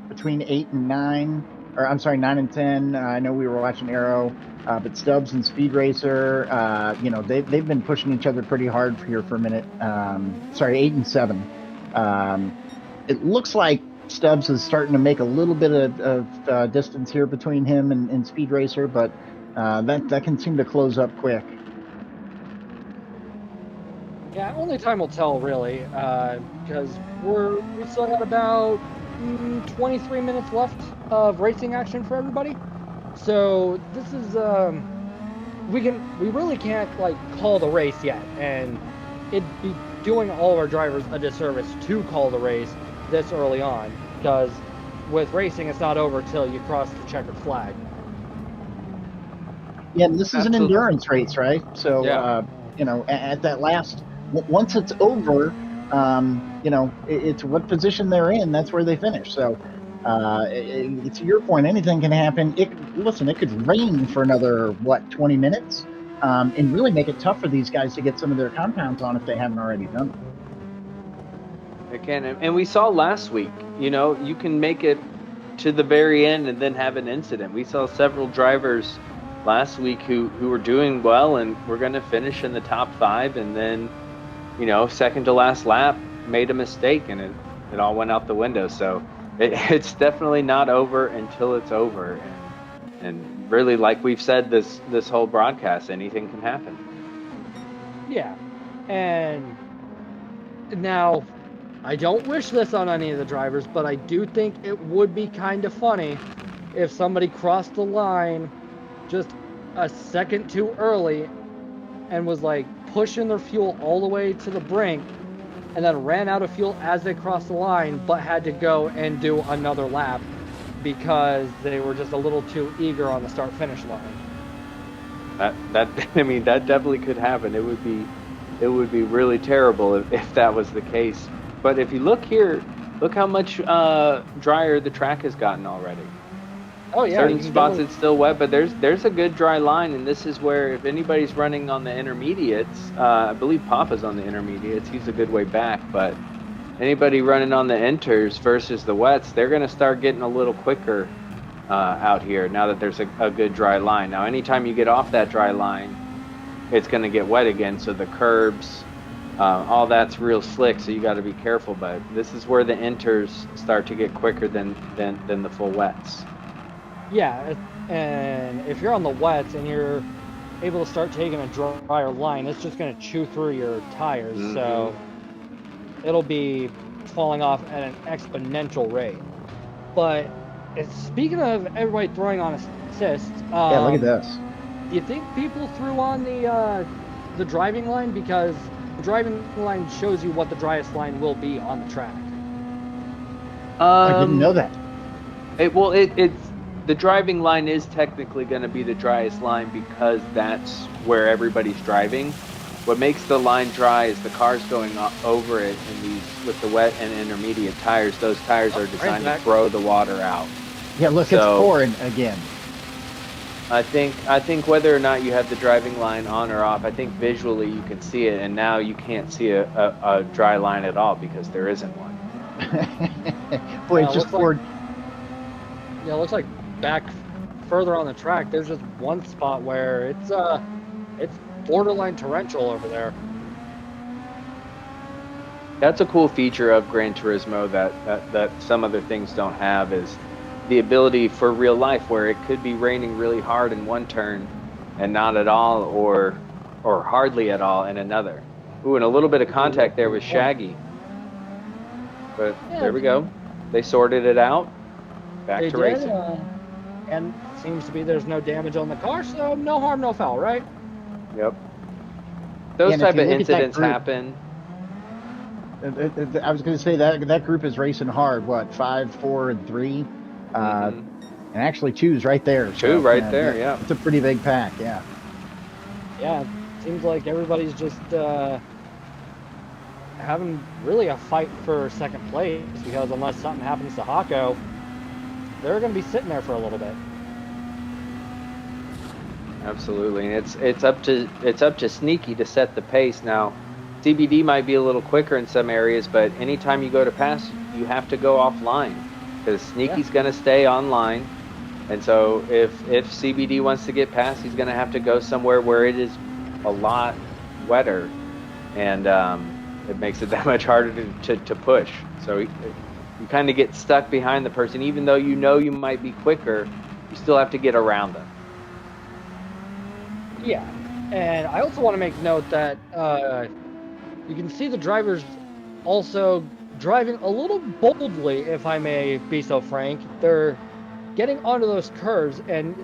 [SPEAKER 3] between 8 and 9. Or I'm sorry, 9 and 10. I know we were watching Arrow, but Stubbs and Speed Racer, they've been pushing each other pretty hard here for a minute. 8 and 7. It looks like Stubbs is starting to make a little bit of distance here between him and Speed Racer, but that can seem to close up quick.
[SPEAKER 1] Yeah, only time will tell, really, because we still got about 23 minutes left of racing action for everybody. So this is we really can't call the race yet, and it'd be doing all of our drivers a disservice to call the race this early on, because with racing it's not over till you cross the checkered flag.
[SPEAKER 3] Yeah, and this is an endurance race, right? So
[SPEAKER 2] yeah.
[SPEAKER 3] At that last, once it's over, it's what position they're in, that's where they finish. So to your point, anything can happen. It could rain for another 20 minutes, and really make it tough for these guys to get some of their compounds on if they haven't already done it.
[SPEAKER 2] Again, and we saw last week, you can make it to the very end and then have an incident. We saw several drivers last week who were doing well and were going to finish in the top 5, and then second to last lap made a mistake, and it all went out the window. So it's definitely not over until it's over, and really, like we've said this whole broadcast, anything can happen.
[SPEAKER 1] Yeah, and now I don't wish this on any of the drivers, but I do think it would be kind of funny if somebody crossed the line just a second too early and was pushing their fuel all the way to the brink, and then ran out of fuel as they crossed the line, but had to go and do another lap because they were just a little too eager on the start-finish line.
[SPEAKER 2] That definitely could happen. It would be really terrible if that was the case. But if you look here, look how much drier the track has gotten already.
[SPEAKER 1] Oh yeah,
[SPEAKER 2] certain spots it's still wet, but there's a good dry line, and this is where, if anybody's running on the intermediates, I believe Papa's on the intermediates, he's a good way back, but anybody running on the inters versus the wets, they're going to start getting a little quicker out here now that there's a good dry line. Now, anytime you get off that dry line, it's going to get wet again. So the curbs, all that's real slick. So you got to be careful. But this is where the inters start to get quicker than the full wets.
[SPEAKER 1] Yeah, and if you're on the wets and you're able to start taking a drier line, it's just going to chew through your tires. So it'll be falling off at an exponential rate. But speaking of everybody throwing on assists,
[SPEAKER 3] Yeah, look at this.
[SPEAKER 1] do you think people threw on the driving line? Because the driving line shows you what the driest line will be on the track.
[SPEAKER 3] I didn't know that.
[SPEAKER 2] It's the driving line is technically going to be the driest line because that's where everybody's driving. What makes the line dry is the cars going over it with the wet and intermediate tires. Those tires are designed to throw the water out.
[SPEAKER 3] Yeah, look, it's pouring again.
[SPEAKER 2] I think whether or not you have the driving line on or off, I think visually you can see it, and now you can't see a dry line at all because there isn't one.
[SPEAKER 3] Boy, it just poured.
[SPEAKER 1] Yeah, it looks like back further on the track, there's just one spot where it's borderline torrential over there.
[SPEAKER 2] That's a cool feature of Gran Turismo that some other things don't have, is the ability for real life where it could be raining really hard in one turn and not at all or hardly at all in another. Ooh, and a little bit of contact there with Shaggy. But yeah, there we go. They sorted it out. Back to racing.
[SPEAKER 1] And seems to be there's no damage on the car, so no harm, no foul, right?
[SPEAKER 2] Yep. Those type of incidents happen.
[SPEAKER 3] I was going to say that group is racing hard. What, 5, 4, and 3? And actually 2's right there.
[SPEAKER 2] Two right there, yeah.
[SPEAKER 3] It's a pretty big pack, yeah.
[SPEAKER 1] Yeah, it seems like everybody's just having really a fight for second place, because unless something happens to Hako, they're going to be sitting there for a little bit.
[SPEAKER 2] Absolutely, and it's up to Sneaky to set the pace. Now, CBD might be a little quicker in some areas, but anytime you go to pass, you have to go offline because Sneaky's going to stay online. And so if CBD wants to get past, he's going to have to go somewhere where it is a lot wetter, and it makes it that much harder to push. So you kind of get stuck behind the person, even though you know you might be quicker, you still have to get around them.
[SPEAKER 1] Yeah, and I also want to make note that you can see the drivers also driving a little boldly, if I may be so frank. They're getting onto those curves, and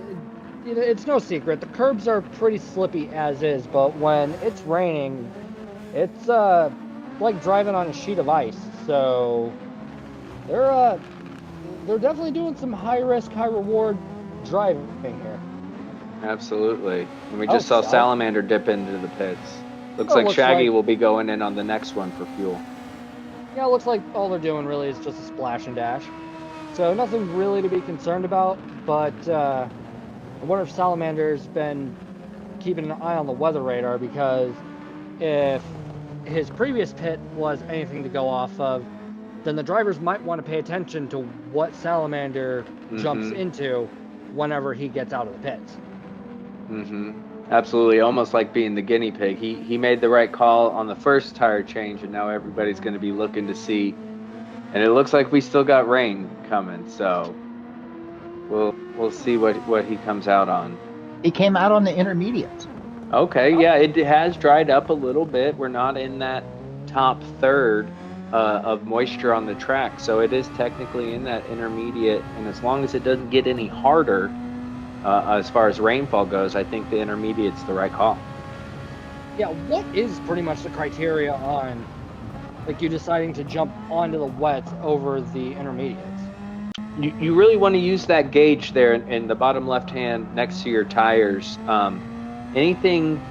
[SPEAKER 1] it's no secret, the curbs are pretty slippy as is, but when it's raining, it's like driving on a sheet of ice. So they're definitely doing some high risk, high reward driving here.
[SPEAKER 2] Absolutely. And we just saw Salamander dip into the pits. Looks like Shaggy will be going in on the next one for fuel.
[SPEAKER 1] Yeah, it looks like all they're doing really is just a splash and dash. So nothing really to be concerned about, but I wonder if Salamander's been keeping an eye on the weather radar, because if his previous pit was anything to go off of, then the drivers might want to pay attention to what Salamander jumps into whenever he gets out of the pits.
[SPEAKER 2] Absolutely, almost like being the guinea pig. He made the right call on the first tire change, and now everybody's going to be looking to see. And it looks like we still got rain coming, so we'll see what he comes out on.
[SPEAKER 3] He came out on the intermediate.
[SPEAKER 2] Okay, yeah, it has dried up a little bit. We're not in that top third of moisture on the track, so it is technically in that intermediate. And as long as it doesn't get any harder, as far as rainfall goes, I think the intermediate's the right call.
[SPEAKER 1] Yeah, what is pretty much the criteria on like you deciding to jump onto the wets over the intermediates?
[SPEAKER 2] You really want to use that gauge there in the bottom left hand next to your tires. Anything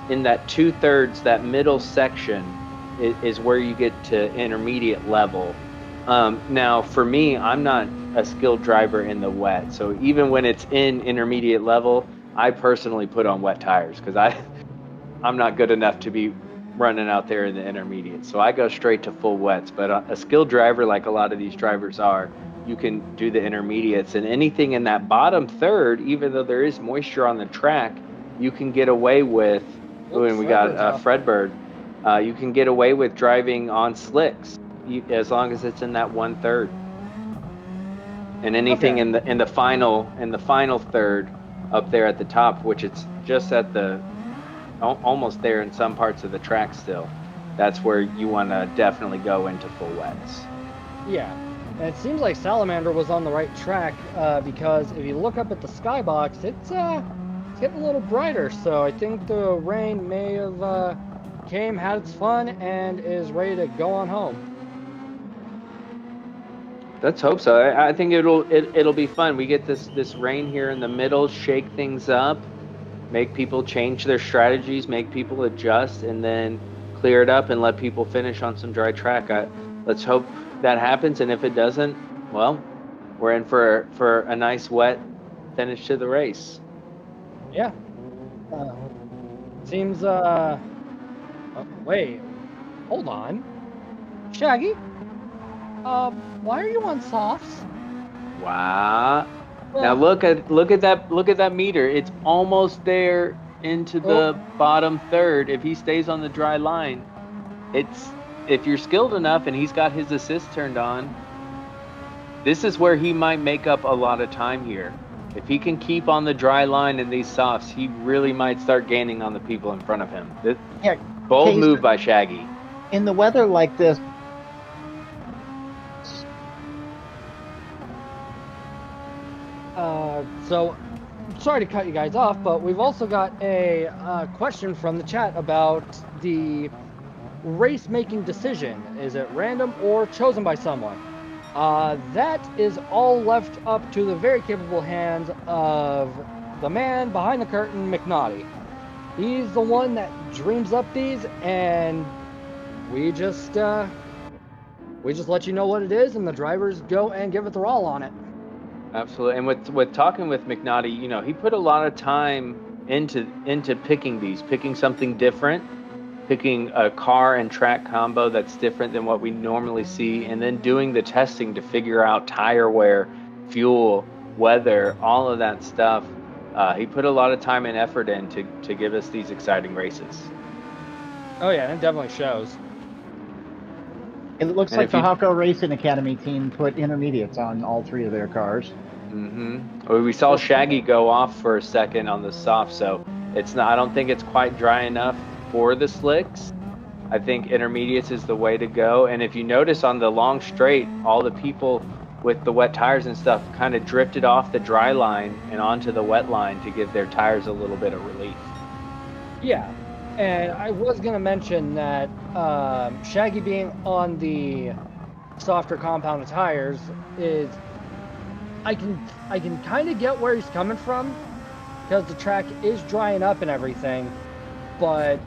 [SPEAKER 2] in that 2/3, that middle section, is where you get to intermediate level. Now, for me, I'm not a skilled driver in the wet, so even when it's in intermediate level, I personally put on wet tires because I'm not good enough to be running out there in the intermediate, so I go straight to full wets. But a skilled driver, like a lot of these drivers are, you can do the intermediates, and anything in that bottom third, even though there is moisture on the track, you can get away with.
[SPEAKER 1] Oops,
[SPEAKER 2] And we got
[SPEAKER 1] Fredbird's off.
[SPEAKER 2] Fredbird. You can get away with driving on slicks as long as it's in that 1/3. And anything
[SPEAKER 1] Okay.
[SPEAKER 2] in the final third up there at the top, which it's just at the almost there in some parts of the track still. That's where you want to definitely go into full wets.
[SPEAKER 1] Yeah, and it seems like Salamander was on the right track because if you look up at the skybox, it's getting a little brighter. So I think the rain may have came, had its fun, and is ready to go on home.
[SPEAKER 2] Let's hope so. I think it'll be fun. We get this rain here in the middle, shake things up, make people change their strategies, make people adjust, and then clear it up and let people finish on some dry track. Let's hope that happens, and if it doesn't, well, we're in for a nice wet finish to the race.
[SPEAKER 1] Yeah. Seems. Oh, wait. Hold on. Shaggy. Why are you on softs?
[SPEAKER 2] Wow. Now look at that meter. It's almost there into the bottom third. If he stays on the dry line, if you're skilled enough and he's got his assist turned on, this is where he might make up a lot of time here. If he can keep on the dry line in these softs, he really might start gaining on the people in front of him. Bold move by Shaggy.
[SPEAKER 3] In the weather like this,
[SPEAKER 1] so sorry to cut you guys off, but we've also got a question from the chat about the race making decision. Is it random or chosen by someone? That is all left up to the very capable hands of the man behind the curtain, MCNaughy. He's the one that dreams up these, and we just let you know what it is, and the drivers go and give it their all on it.
[SPEAKER 2] Absolutely. And with talking with MCNaughy, he put a lot of time into picking something different, picking a car and track combo that's different than what we normally see, and then doing the testing to figure out tire wear, fuel, weather, all of that stuff. He put a lot of time and effort in to give us these exciting races.
[SPEAKER 3] Oh yeah, it definitely shows. It looks like the Hawko Racing Academy team put intermediates on all three of their cars.
[SPEAKER 2] We saw Shaggy go off for a second on the soft, so it's not. I don't think it's quite dry enough for the slicks. I think intermediates is the way to go. And if you notice on the long straight, all the people with the wet tires and stuff kind of drifted off the dry line and onto the wet line to give their tires a little bit of relief.
[SPEAKER 1] Yeah. And I was going to mention that Shaggy being on the softer compounded tires is, I can kind of get where he's coming from, because the track is drying up and everything, but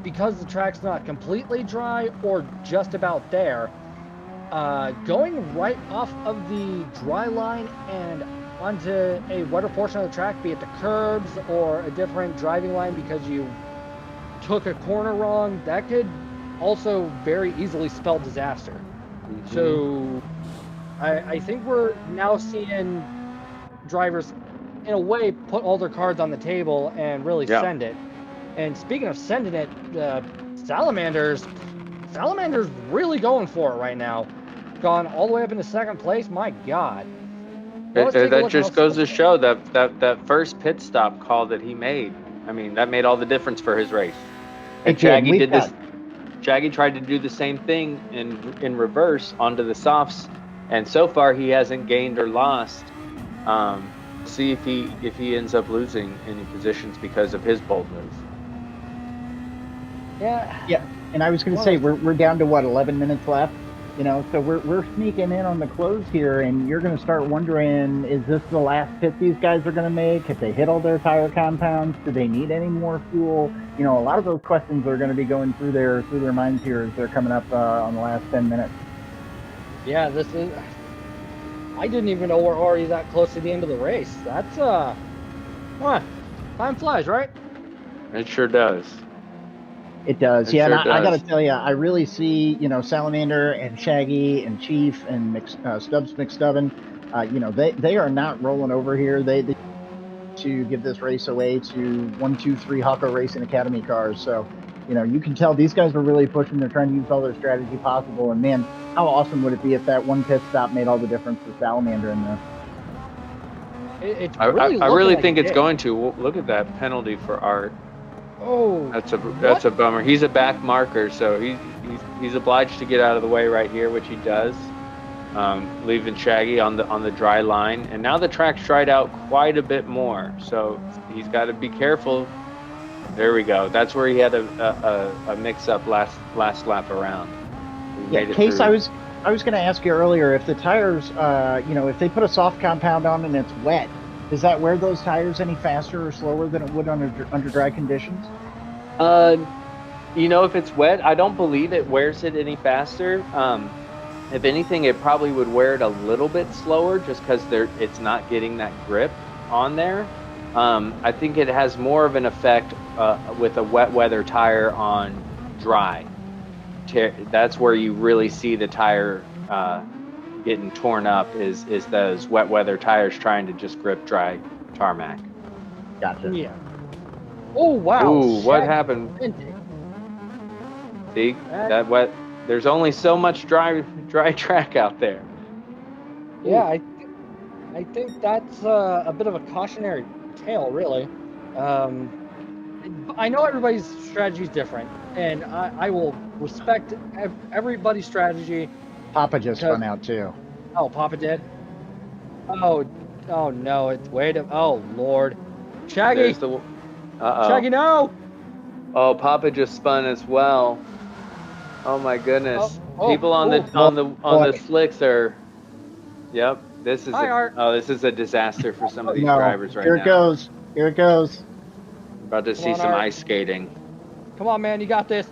[SPEAKER 1] because the track's not completely dry or just about there, going right off of the dry line and onto a wetter portion of the track, be it the curbs or a different driving line because you took a corner wrong, that could also very easily spell disaster. So I think we're now seeing drivers in a way put all their cards on the table and really send it. And speaking of sending it, Salamander's really going for it right now. Gone all the way up into second place. My God.
[SPEAKER 2] That just goes to show that first pit stop call that he made. I mean, that made all the difference for his race. And Shaggy did this. Shaggy tried to do the same thing in reverse onto the softs, and so far he hasn't gained or lost. See if he ends up losing any positions because of his bold move.
[SPEAKER 3] Yeah. And I was going to say we're down to what, 11 minutes left. So we're sneaking in on the close here, and you're going to start wondering, is this the last pit these guys are going to make? Have they hit all their tire compounds? Do they need any more fuel? A lot of those questions are going to be going through their minds here as they're coming up on the last 10 minutes.
[SPEAKER 1] Yeah, this is. I didn't even know we're already that close to the end of the race. That's time flies, right?
[SPEAKER 2] It sure does.
[SPEAKER 3] It does,
[SPEAKER 2] It
[SPEAKER 3] yeah.
[SPEAKER 2] sure
[SPEAKER 3] And I got to
[SPEAKER 2] does.
[SPEAKER 3] tell you, I really see, Salamander and Shaggy and Chief and Stubbs McStubbin. They are not rolling over here. They to give this race away to 1, 2, 3 Hawko Racing Academy cars. So, you can tell these guys are really pushing. They're trying to use all their strategy possible. And man, how awesome would it be if that one pit stop made all the difference for Salamander in this?
[SPEAKER 1] It's
[SPEAKER 2] I
[SPEAKER 1] really looking
[SPEAKER 2] really
[SPEAKER 1] like
[SPEAKER 2] think
[SPEAKER 1] it
[SPEAKER 2] it's
[SPEAKER 1] did.
[SPEAKER 2] going to. Look at that penalty for Art.
[SPEAKER 1] Oh,
[SPEAKER 2] That's a bummer. He's a back marker, so he's obliged to get out of the way right here, which he does, leaving Shaggy on the dry line. And now the track's dried out quite a bit more, so he's got to be careful. There we go. That's where he had a mix-up last lap around. He made it
[SPEAKER 3] Case,
[SPEAKER 2] through.
[SPEAKER 3] I was going to ask you earlier if the tires, if they put a soft compound on and it's wet, does that wear those tires any faster or slower than it would under dry conditions?
[SPEAKER 2] If it's wet, I don't believe it wears it any faster. If anything, it probably would wear it a little bit slower just because it's not getting that grip on there. I think it has more of an effect with a wet weather tire on dry. That's where you really see the tire getting torn up is those wet weather tires trying to just grip dry tarmac.
[SPEAKER 3] Gotcha.
[SPEAKER 1] yeah. Oh wow.
[SPEAKER 2] Ooh, what
[SPEAKER 1] Shaggy
[SPEAKER 2] happened?
[SPEAKER 1] Vintage.
[SPEAKER 2] See that wet? There's only so much dry track out there.
[SPEAKER 1] Yeah, I think that's a bit of a cautionary tale, really. I know everybody's strategy is different, and I will respect everybody's strategy.
[SPEAKER 3] Papa just spun out too.
[SPEAKER 1] Oh, Papa did. Oh no! It's oh Lord, Shaggy.
[SPEAKER 2] There's the.
[SPEAKER 1] Shaggy, no!
[SPEAKER 2] Oh, Papa just spun as well. Oh my goodness! People on the slicks are. Yep, this is. This is a disaster for some of these drivers right now.
[SPEAKER 3] Here it goes. Here it goes.
[SPEAKER 2] We're about to see some ice skating.
[SPEAKER 1] Come on, man! You got this.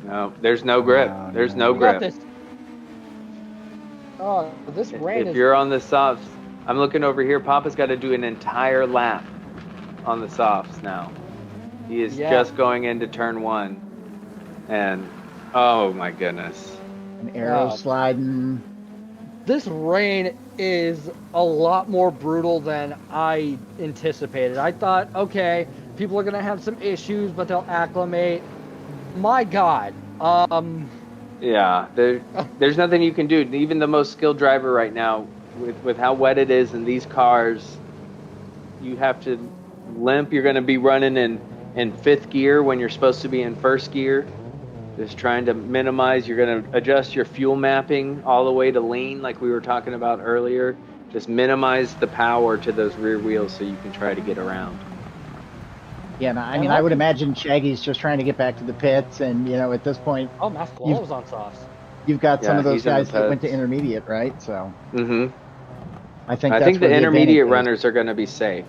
[SPEAKER 2] No, there's no grip. There's no grip.
[SPEAKER 1] You got this. Oh, this rain
[SPEAKER 2] If you're on the softs, I'm looking over here. Papa's got to do an entire lap on the softs now. He is just going into turn 1, and oh my goodness,
[SPEAKER 3] an arrow sliding.
[SPEAKER 1] This rain is a lot more brutal than I anticipated. I thought, okay, people are gonna have some issues, but they'll acclimate. My God.
[SPEAKER 2] Yeah, there's nothing you can do. Even the most skilled driver right now, with how wet it is in these cars, you have to limp. You're going to be running in 5th gear when you're supposed to be in 1st gear. Just trying to minimize. You're going to adjust your fuel mapping all the way to lean, like we were talking about earlier. Just minimize the power to those rear wheels so you can try to get around.
[SPEAKER 3] Yeah, no, I mean, I would imagine Shaggy's just trying to get back to the pits, and at this point,
[SPEAKER 1] Mascalo's on softs.
[SPEAKER 3] You've got some of those guys that went to intermediate, right? So, I think
[SPEAKER 2] the intermediate runners are going to be safe.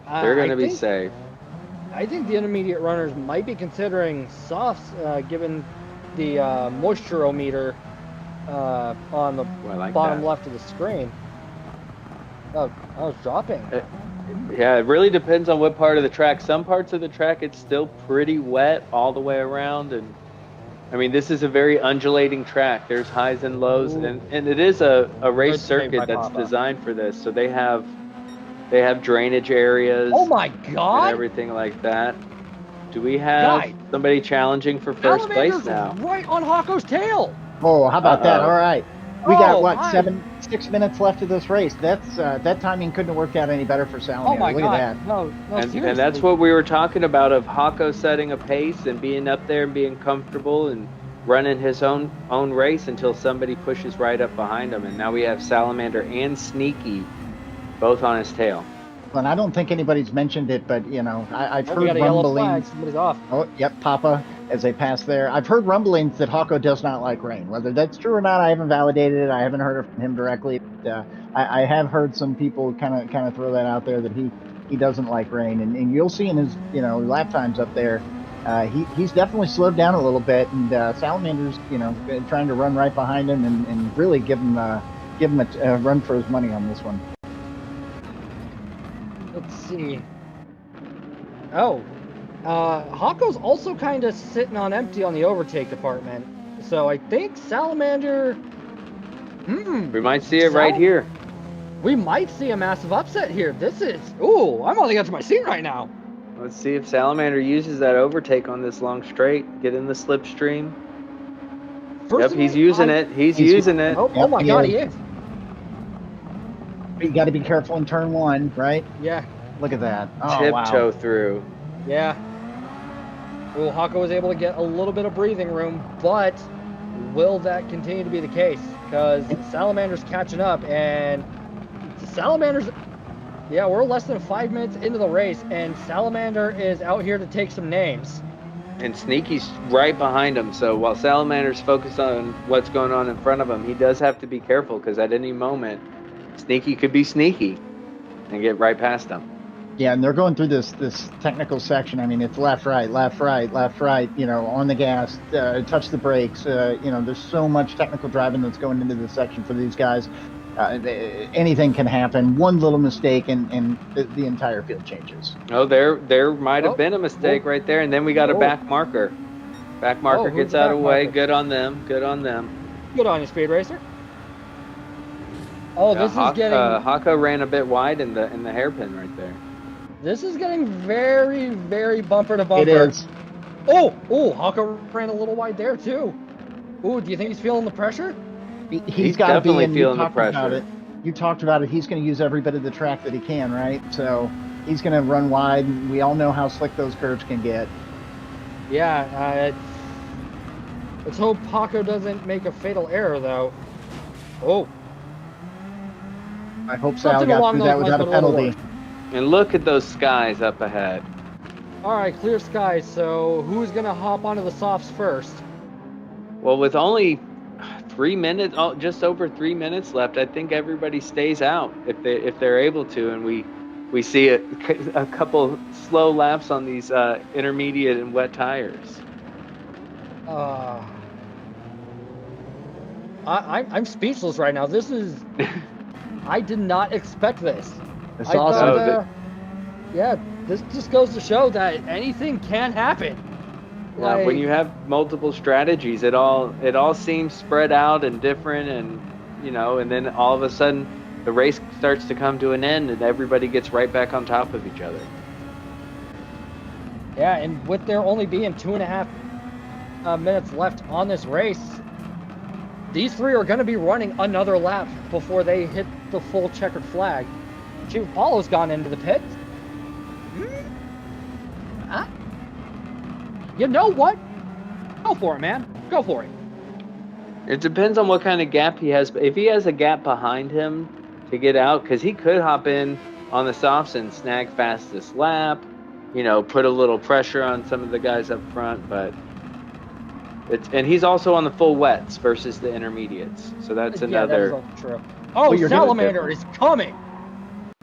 [SPEAKER 2] They're going to be safe.
[SPEAKER 1] I think the intermediate runners might be considering softs, given the moisturometer on the bottom left of the screen. Oh, I was dropping.
[SPEAKER 2] Yeah, it really depends on what part of the track. Some parts of the track, it's still pretty wet all the way around. And I mean, this is a very undulating track. There's highs and lows, and it is a race circuit that's designed for this. So they have drainage areas.
[SPEAKER 1] Oh my God!
[SPEAKER 2] And everything like that. Do we have somebody challenging for first place now?
[SPEAKER 1] Right on Hawko's tail.
[SPEAKER 3] Oh, how about that? All right. We got 6 minutes left of this race. That timing couldn't have worked out any better for Salamander.
[SPEAKER 1] Oh my
[SPEAKER 3] Look
[SPEAKER 1] God!
[SPEAKER 3] at that.
[SPEAKER 1] No,
[SPEAKER 2] and that's what we were talking about, of Hawko setting a pace and being up there and being comfortable and running his own race until somebody pushes right up behind him. And now we have Salamander and Sneaky both on his tail.
[SPEAKER 3] And I don't think anybody's mentioned it, but I've heard
[SPEAKER 1] got a yellow flag.
[SPEAKER 3] rumblings.
[SPEAKER 1] Somebody's off.
[SPEAKER 3] Oh, yep, Papa, as they pass there. I've heard rumblings that Hawko does not like rain. Whether that's true or not, I haven't validated it. I haven't heard from him directly. But, I have heard some people kind of throw that out there that he doesn't like rain, and you'll see in his lap times up there. He's definitely slowed down a little bit, and Salamander's trying to run right behind him and really give him a run for his money on this one.
[SPEAKER 1] Let's see. Oh, Hako's also kind of sitting on empty on the overtake department. So I think Salamander...
[SPEAKER 2] We might see it right here.
[SPEAKER 1] We might see a massive upset here. This is... Ooh, I'm on the edge of my seat right now.
[SPEAKER 2] Let's see if Salamander uses that overtake on this long straight. Get in the slipstream. Yep, he's using it. He's using it.
[SPEAKER 1] Oh my God, he is.
[SPEAKER 3] You got to be careful in turn 1, right?
[SPEAKER 1] Yeah.
[SPEAKER 3] Look at that. Oh,
[SPEAKER 2] Tiptoe
[SPEAKER 3] wow.
[SPEAKER 2] through.
[SPEAKER 1] Yeah. Well, Hako was able to get a little bit of breathing room, but will that continue to be the case? Because Salamander's catching up, and Salamander's... Yeah, we're less than 5 minutes into the race, and Salamander is out here to take some names.
[SPEAKER 2] And Sneaky's right behind him, so while Salamander's focused on what's going on in front of him, he does have to be careful, because at any moment, Sneaky could be sneaky and get right past him.
[SPEAKER 3] Yeah, and they're going through this technical section. I mean, it's left, right, you know, on the gas, touch the brakes. You know, there's so much technical driving that's going into this section for these guys. Anything can happen. One little mistake and the entire field changes.
[SPEAKER 2] Oh, there might have been a mistake right there, and then we got a back marker. Back marker gets out of the way. Good on them. Good on them.
[SPEAKER 1] Good on you, Speed Racer. Oh, this is getting...
[SPEAKER 2] Hako ran a bit wide in the hairpin right there.
[SPEAKER 1] This is getting very, very bumper to bumper.
[SPEAKER 3] It is.
[SPEAKER 1] Oh, Hako ran a little wide there too. Ooh, do you think he's feeling the pressure?
[SPEAKER 3] He's got to be
[SPEAKER 2] definitely feeling the pressure.
[SPEAKER 3] You talked about it. He's going to use every bit of the track that he can, right? So he's going to run wide. We all know how slick those curves can get.
[SPEAKER 1] Yeah, let's hope Hako doesn't make a fatal error, though. Oh.
[SPEAKER 3] I hope Sal got through that without a penalty.
[SPEAKER 2] And look at those skies up ahead.
[SPEAKER 1] All right, clear skies. So who's going to hop onto the softs first?
[SPEAKER 2] Well, with only 3 minutes, just over 3 minutes left, I think everybody stays out if they're able to, and we see a couple slow laps on these intermediate and wet tires.
[SPEAKER 1] I'm speechless right now. This is... I did not expect this.
[SPEAKER 3] It's awesome.
[SPEAKER 1] Yeah, this just goes to show that anything can happen.
[SPEAKER 2] Yeah, when you have multiple strategies, it all seems spread out and different, and you know, and then all of a sudden the race starts to come to an end, and everybody gets right back on top of each other.
[SPEAKER 1] Yeah, and with there only being 2.5 minutes left on this race, these three are going to be running another lap before they hit the full checkered flag. Chief Apollo's gone into the pit. You know what? Go for it, man. Go for it.
[SPEAKER 2] It depends on what kind of gap he has. If he has a gap behind him to get out, because he could hop in on the softs and snag fastest lap, you know, put a little pressure on some of the guys up front, but and he's also on the full wets versus the intermediates, so that's another.
[SPEAKER 1] That is also true. Oh, Salamander is coming.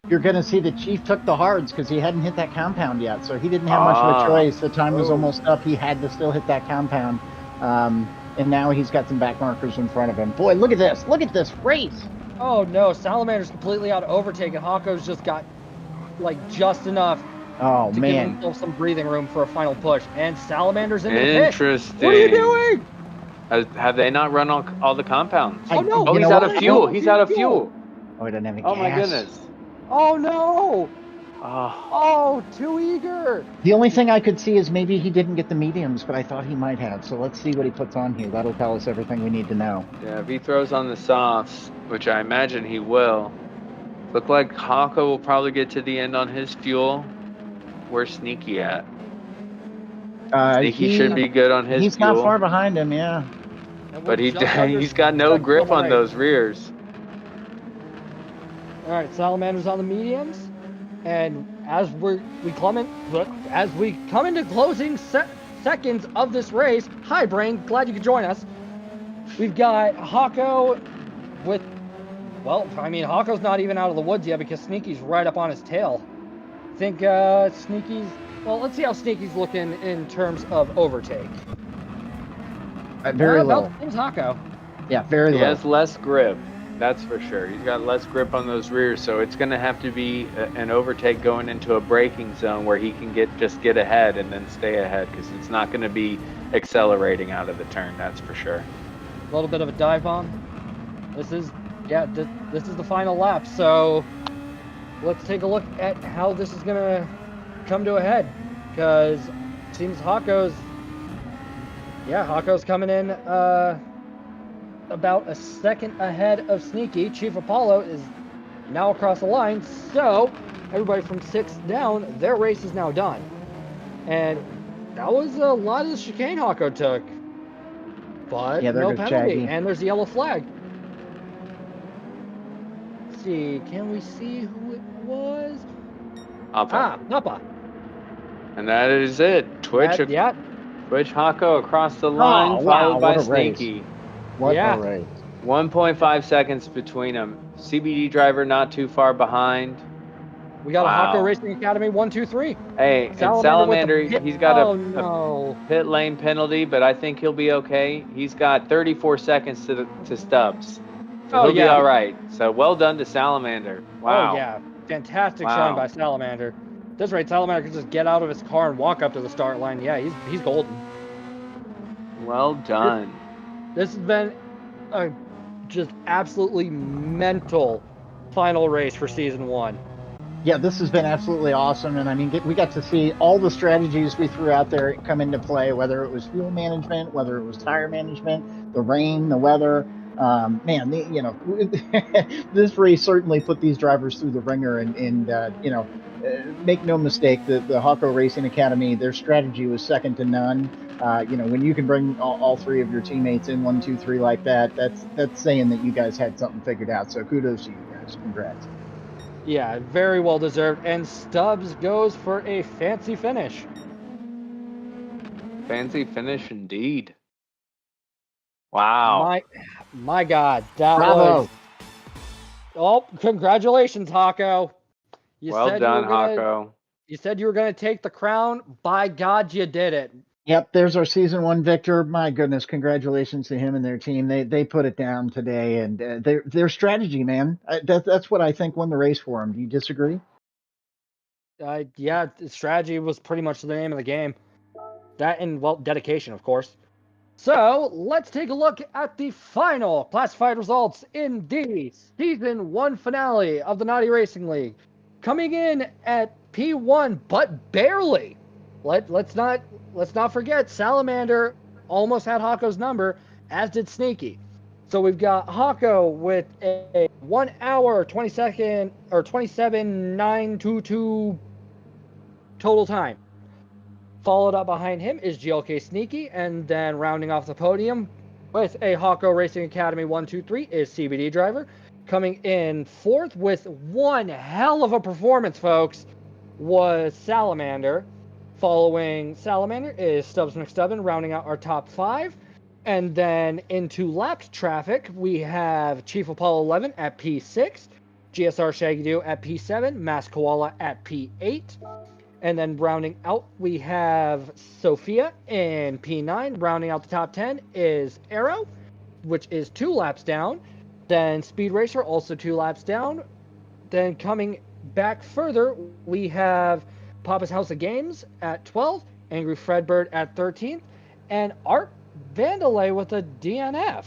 [SPEAKER 3] You're going to see the Chief took the hards because he hadn't hit that compound yet, so he didn't have much of a choice. The time was almost up. He had to still hit that compound, and now he's got some back markers in front of him. Boy, look at this. Look at this race.
[SPEAKER 1] Oh, no. Salamander's completely out of overtake, and Hako's just got, just enough to give himself some breathing room for a final push. And Salamander's in the pit.
[SPEAKER 2] Interesting.
[SPEAKER 1] What are you doing?
[SPEAKER 2] Have they not run all the compounds?
[SPEAKER 1] Oh, no.
[SPEAKER 2] Oh, he's out of fuel. He's out of fuel.
[SPEAKER 3] Oh, he doesn't have any gas.
[SPEAKER 2] Oh, my goodness.
[SPEAKER 1] Oh, no. Oh, too eager.
[SPEAKER 3] The only thing I could see is maybe he didn't get the mediums, but I thought he might have. So let's see what he puts on here. That'll tell us everything we need to know.
[SPEAKER 2] Yeah, if he throws on the softs, which I imagine he will, look like Hako will probably get to the end on his fuel. Where's Sneaky at? Sneaky should be good on his fuel.
[SPEAKER 3] He's not far behind him, yeah.
[SPEAKER 2] But he's got no grip on those rears.
[SPEAKER 1] All right, Salamander's on the mediums, and as we come into closing seconds of this race, hi Brain, glad you could join us. We've got Hako with, Hako's not even out of the woods yet because Sneaky's right up on his tail. I think Sneaky's, let's see how Sneaky's looking in terms of overtake.
[SPEAKER 3] Very low.
[SPEAKER 1] About the same as Hako.
[SPEAKER 3] Yeah, very low.
[SPEAKER 2] He has less grip. That's for sure. He's got less grip on those rears, so it's going to have to be an overtake going into a braking zone where he can just get ahead and then stay ahead, because it's not going to be accelerating out of the turn. That's for sure.
[SPEAKER 1] A little bit of a dive bomb. This is the final lap. So let's take a look at how this is gonna come to a head, because it seems Hako's coming in about a second ahead of Sneaky. Chief Apollo is now across the line, so everybody from 6 down, their race is now done. And that was a lot of the chicane Hako took, but no penalty.
[SPEAKER 3] Shaggy.
[SPEAKER 1] And there's the yellow flag. Let's see, can we see who it was? Papa.
[SPEAKER 2] And that is it. Twitch Hako across the line, followed by Sneaky.
[SPEAKER 3] What a race.
[SPEAKER 2] 1.5 seconds between them. CBD driver not too far behind.
[SPEAKER 1] We got a Hako Racing Academy 1, 2, 3.
[SPEAKER 2] Hey, and Salamander, he's got
[SPEAKER 1] a
[SPEAKER 2] pit lane penalty, but I think he'll be okay. He's got 34 seconds to Stubbs. So he'll be all right. So well done to Salamander. Wow.
[SPEAKER 1] Oh, yeah. Fantastic showing by Salamander. That's right. Salamander can just get out of his car and walk up to the start line. Yeah, he's golden.
[SPEAKER 2] Well done.
[SPEAKER 1] This has been a just absolutely mental final race for Season 1.
[SPEAKER 3] Yeah, this has been absolutely awesome. And I mean, we got to see all the strategies we threw out there come into play, whether it was fuel management, whether it was tire management, the rain, the weather. This race certainly put these drivers through the ringer, and make no mistake, the Hako Racing Academy, their strategy was second to none. When you can bring all 3 of your teammates in 1, 2, 3 like that, that's saying that you guys had something figured out. So kudos to you guys. Congrats.
[SPEAKER 1] Yeah, very well deserved. And Stubbs goes for a fancy finish.
[SPEAKER 2] Fancy finish indeed. Wow.
[SPEAKER 1] My God, that
[SPEAKER 3] Bravo.
[SPEAKER 1] was... Oh, congratulations, Hako.
[SPEAKER 2] Well done, Hako.
[SPEAKER 1] You said you were going to take the crown. By God, you did it.
[SPEAKER 3] Yep, there's our Season 1 victor. My goodness, congratulations to him and their team. They put it down today, and their strategy, man. That's what I think won the race for them. Do you disagree?
[SPEAKER 1] Yeah, strategy was pretty much the name of the game. That and, dedication, of course. So, let's take a look at the final classified results in the Season 1 finale of the Naughty Racing League. Coming in at P1, but barely. Let's not forget, Salamander almost had Hako's number, as did Sneaky. So we've got Hako with a 1 hour 27.922 total time. Followed up behind him is GLK Sneaky, and then rounding off the podium with a Hako Racing Academy 1, 2, 3 is CBD driver. Coming in 4th with one hell of a performance, folks, was Salamander. Following Salamander is Stubbs McStubbin, rounding out our top 5. And then into lapped traffic, we have Chief Apollo 11 at P6, GSR Shaggy Doo at P7, Mass Koala at P8. And then rounding out, we have Sophia in P9. Rounding out the top 10 is Arrow, which is 2 laps down. Then Speed Racer, also 2 laps down. Then coming back further, we have Papa's House of Games at 12, AngryFredbird at 13th, and Art Vandalay with a DNF.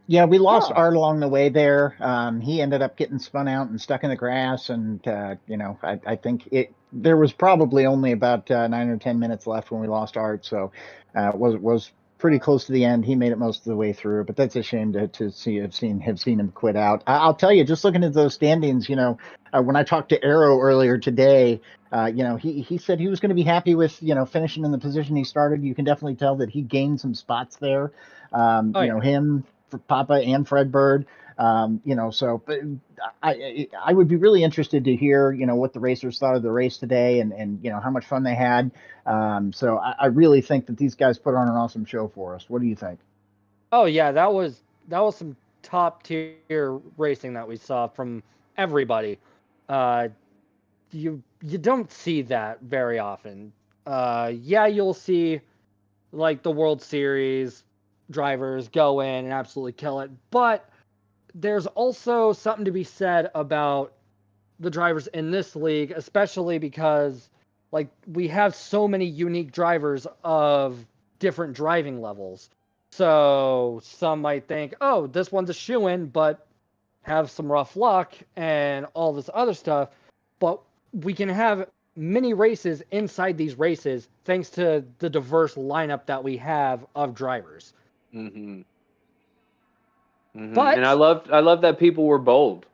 [SPEAKER 3] Yeah, we lost Art along the way there. He ended up getting spun out and stuck in the grass, and I think there was probably only about 9 or 10 minutes left when we lost Art, so it was pretty close to the end. He made it most of the way through, but that's a shame to have seen him quit out. I'll tell you, just looking at those standings, when I talked to Arrow earlier today, he said he was going to be happy with finishing in the position he started. You can definitely tell that he gained some spots there. Him, Papa, and Fredbird. But I would be really interested to hear, what the racers thought of the race today and how much fun they had. So I really think that these guys put on an awesome show for us. What do you think?
[SPEAKER 1] Oh yeah, that was some top tier racing that we saw from everybody. You don't see that very often. You'll see like the World Series drivers go in and absolutely kill it, but there's also something to be said about the drivers in this league, especially because like we have so many unique drivers of different driving levels. So some might think, oh, this one's a shoo-in, but have some rough luck and all this other stuff. But we can have many races inside these races thanks to the diverse lineup that we have of drivers.
[SPEAKER 2] Mm-hmm. Mm-hmm.
[SPEAKER 1] But
[SPEAKER 2] And I love that people were bold.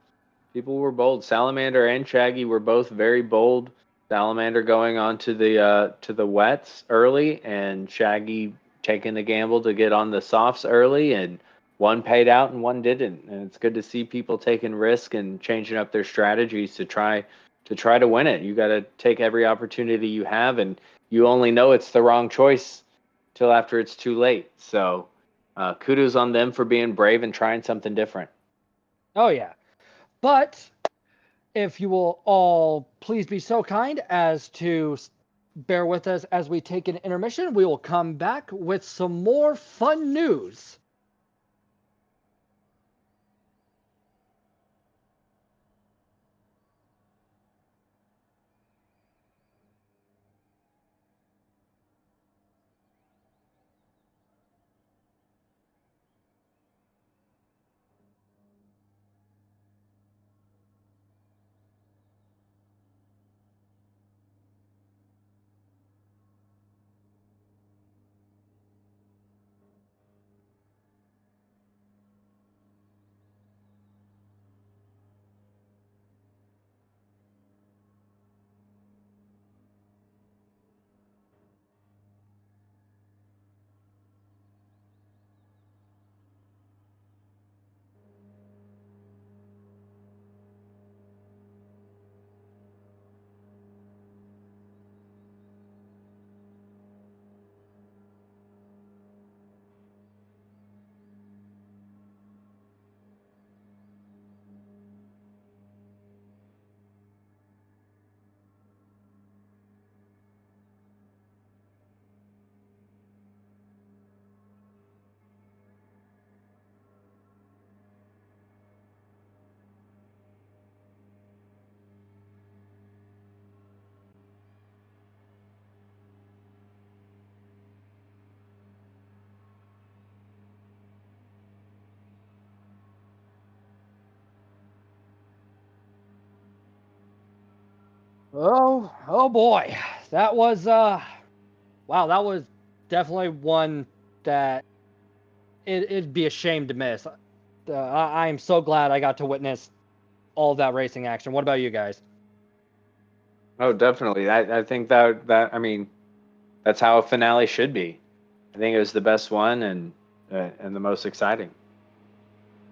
[SPEAKER 2] People were bold. Salamander and Shaggy were both very bold. Salamander going on to the wets early, and Shaggy taking the gamble to get on the softs early, and one paid out and one didn't. And it's good to see people taking risk and changing up their strategies to try to win it. You got to take every opportunity you have, and you only know it's the wrong choice till after it's too late. So kudos on them for being brave and trying something different.
[SPEAKER 1] oh yeah. But if you will all please be so kind as to bear with us as we take an intermission, we will come back with some more fun news. Oh boy. That was wow, that was definitely one that it'd be a shame to miss. I'm so glad I got to witness all of that racing action. What about you guys?
[SPEAKER 2] Oh, definitely. I think that I mean, that's how a finale should be. I think it was the best one and the most exciting.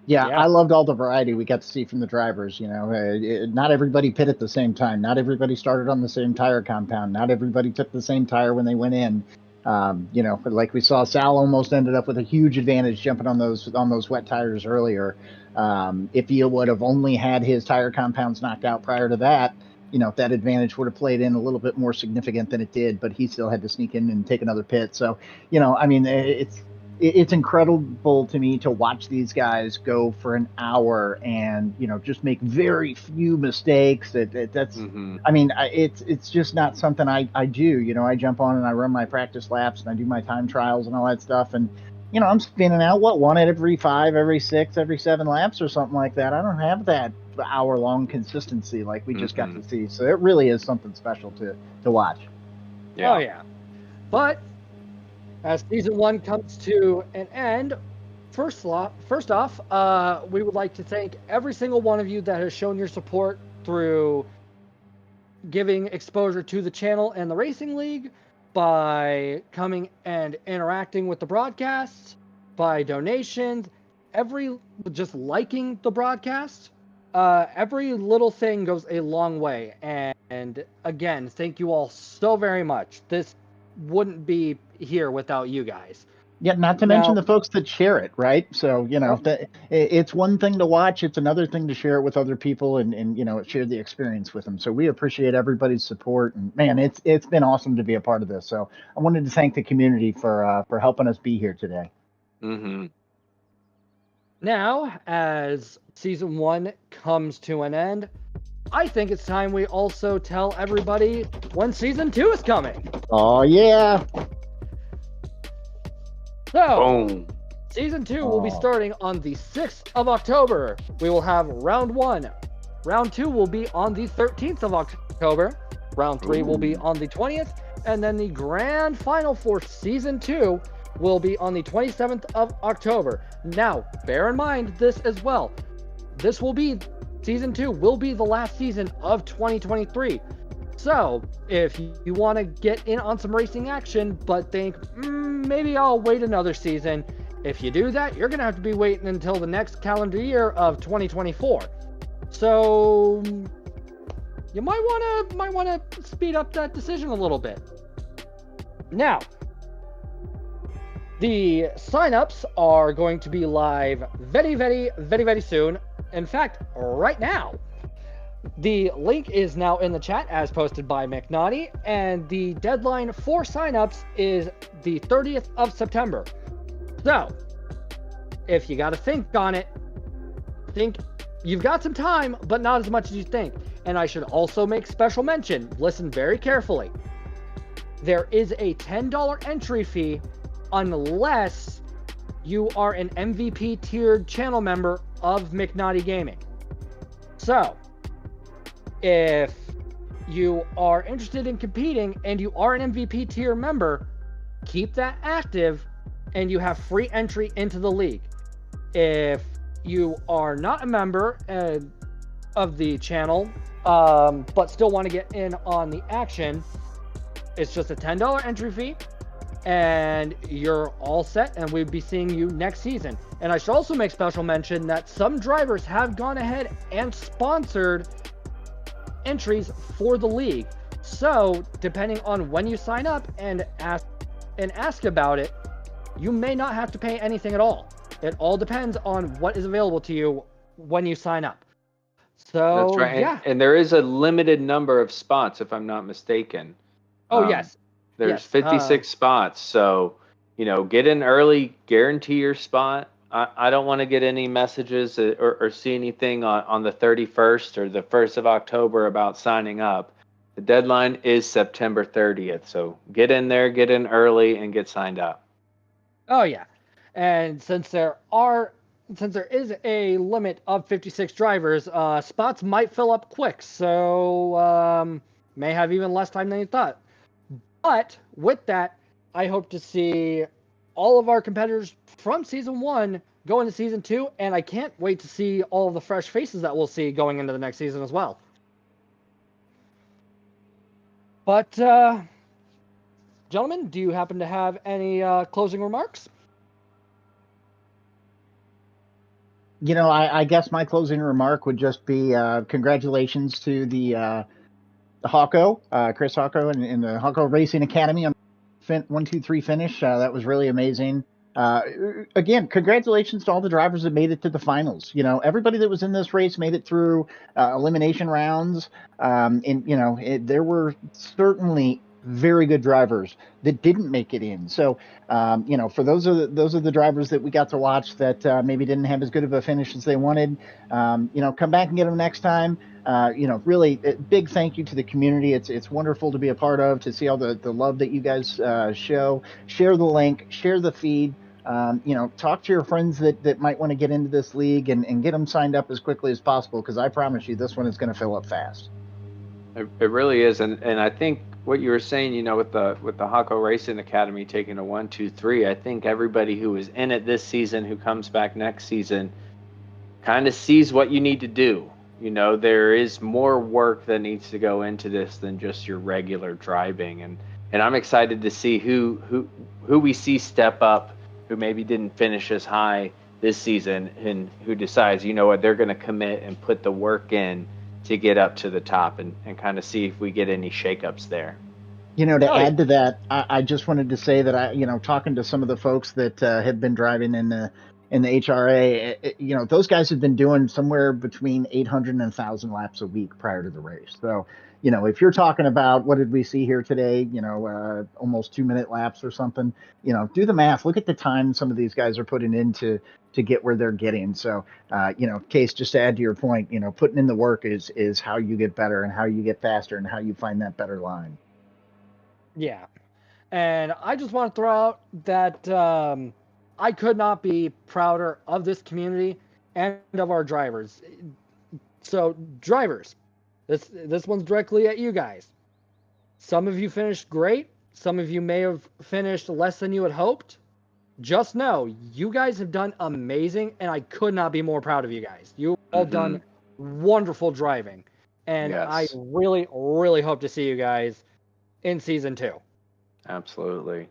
[SPEAKER 3] Yeah,
[SPEAKER 1] Yeah.
[SPEAKER 3] I loved all the variety we got to see from the drivers. Not everybody pit at the same time. Not everybody started on the same tire compound. Not everybody took the same tire when they went in. Like we saw, Sal almost ended up with a huge advantage jumping on those wet tires earlier. If he would have only had his tire compounds knocked out prior to that, that advantage would have played in a little bit more significant than it did. But he still had to sneak in and take another pit. So, I mean, it's incredible to me to watch these guys go for an hour and just make very few mistakes. That's
[SPEAKER 2] Mm-hmm.
[SPEAKER 3] I mean, it's just not something I do. I jump on and I run my practice laps and I do my time trials and all that stuff, and I'm spinning out one at every 5, every 6, every 7 laps or something like that. I don't have that hour-long consistency like we just got to see. So it really is something special to watch.
[SPEAKER 2] Yeah.
[SPEAKER 1] Oh yeah. But as season 1 comes to an end, first off, we would like to thank every single one of you that has shown your support through giving exposure to the channel and the Racing League, by coming and interacting with the broadcasts, by donations, just liking the broadcast. Every little thing goes a long way. And again, thank you all so very much. This wouldn't be here without you guys.
[SPEAKER 3] Yeah, not to mention the folks that share it, right? So, it's one thing to watch. It's another thing to share it with other people and share the experience with them. So we appreciate everybody's support. And man, it's been awesome to be a part of this. So I wanted to thank the community for helping us be here today.
[SPEAKER 2] Mm-hmm.
[SPEAKER 1] Now, as season 1 comes to an end, I think it's time we also tell everybody when season 2 is coming.
[SPEAKER 3] Oh yeah.
[SPEAKER 1] So,
[SPEAKER 2] Boom.
[SPEAKER 1] season 2 will be starting on the 6th of October. We will have round 1. Round 2 will be on the 13th of October. Round 3 will be on the 20th. And then the grand final for season 2 will be on the 27th of October. Now, bear in mind this as well. This will be, season 2 will be the last season of 2023. So, if you want to get in on some racing action, but think, maybe I'll wait another season, if you do that, you're going to have to be waiting until the next calendar year of 2024. So, you might want to speed up that decision a little bit. Now, the signups are going to be live very, very, very, very soon. In fact, right now. The link is now in the chat as posted by MCNaughy, and the deadline for signups is the 30th of September. So, if you got to think on it, think you've got some time, but not as much as you think. And I should also make special mention, listen very carefully. There is a $10 entry fee unless you are an MVP tiered channel member of MCNaughy Gaming. So, if you are interested in competing and you are an MVP tier member, keep that active and you have free entry into the league. If you are not a member of the channel, but still want to get in on the action, it's just a $10 entry fee and you're all set, and we'll be seeing you next season. And I should also make special mention that some drivers have gone ahead and sponsored entries for the league. So, depending on when you sign up and ask about it, you may not have to pay anything at all. It all depends on what is available to you when you sign up. So,
[SPEAKER 2] that's right.
[SPEAKER 1] Yeah.
[SPEAKER 2] And there is a limited number of spots, if I'm not mistaken.
[SPEAKER 1] Yes.
[SPEAKER 2] There's
[SPEAKER 1] Yes.
[SPEAKER 2] 56 spots. So, get in early, guarantee your spot. I don't want to get any messages or see anything on the 31st or the 1st of October about signing up. The deadline is September 30th. So get in there, get in early, and get signed up.
[SPEAKER 1] Oh, yeah. And since there is a limit of 56 drivers, spots might fill up quick. So may have even less time than you thought. But with that, I hope to see all of our competitors from season 1 go into season 2, and I can't wait to see all of the fresh faces that we'll see going into the next season as well. But, gentlemen, do you happen to have any closing remarks?
[SPEAKER 3] I guess my closing remark would just be congratulations to the Hawko, Chris Hawko, and the Hawko Racing Academy on 1-2-3 finish. That was really amazing. Again, congratulations to all the drivers that made it to the finals. Everybody that was in this race made it through elimination rounds. There were certainly very good drivers that didn't make it in. So, for those are the drivers that we got to watch that maybe didn't have as good of a finish as they wanted. Come back and get them next time. Really big thank you to the community. It's wonderful to be a part of, to see all the love that you guys show. Share the link, share the feed. Talk to your friends that might want to get into this league and get them signed up as quickly as possible, because I promise you this one is going to fill up fast.
[SPEAKER 2] It really is, and I think what you were saying, with the Hawko Racing Academy taking a 1-2-3, I think everybody who is in it this season, who comes back next season, kind of sees what you need to do. There is more work that needs to go into this than just your regular driving, and I'm excited to see who we see step up, who maybe didn't finish as high this season, and who decides, what, they're going to commit and put the work in to get up to the top, and kind of see if we get any shakeups there.
[SPEAKER 3] Add to that, I just wanted to say that talking to some of the folks that have been driving in the HRA, those guys have been doing somewhere between 800 and 1,000 laps a week prior to the race. So, if you're talking about, what did we see here today, almost 2-minute laps or something, do the math. Look at the time some of these guys are putting in to to get where they're getting. So, Case, just to add to your point, putting in the work is how you get better and how you get faster and how you find that better line.
[SPEAKER 1] Yeah. And I just want to throw out that I could not be prouder of this community and of our drivers. So, drivers, this one's directly at you guys. Some of you finished great. Some of you may have finished less than you had hoped. Just know, you guys have done amazing, and I could not be more proud of you guys. You've all done wonderful driving. And I really, really hope to see you guys in Season 2.
[SPEAKER 2] Absolutely.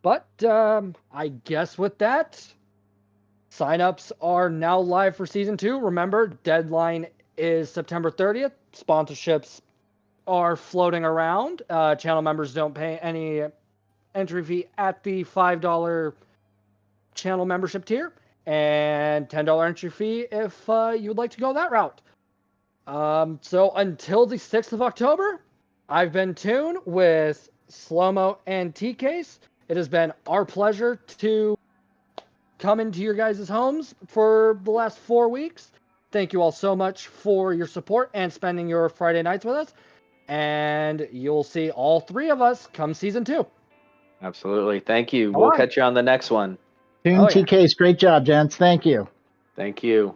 [SPEAKER 1] But I guess with that, signups are now live for Season 2. Remember, deadline is September 30th. Sponsorships are floating around. Channel members don't pay any entry fee at the $5 channel membership tier, and $10 entry fee if you would like to go that route. So until the 6th of October, I've been Toon with SlowMoe and TCase. It has been our pleasure to come into your guys' homes for the last 4 weeks. Thank you all so much for your support and spending your Friday nights with us. And you'll see all 3 of us come Season 2.
[SPEAKER 2] Absolutely. Thank you.
[SPEAKER 1] All
[SPEAKER 2] We'll
[SPEAKER 1] right.
[SPEAKER 2] catch you on the next one.
[SPEAKER 3] Toon, TCase, great job, gents. Thank you.
[SPEAKER 2] Thank you.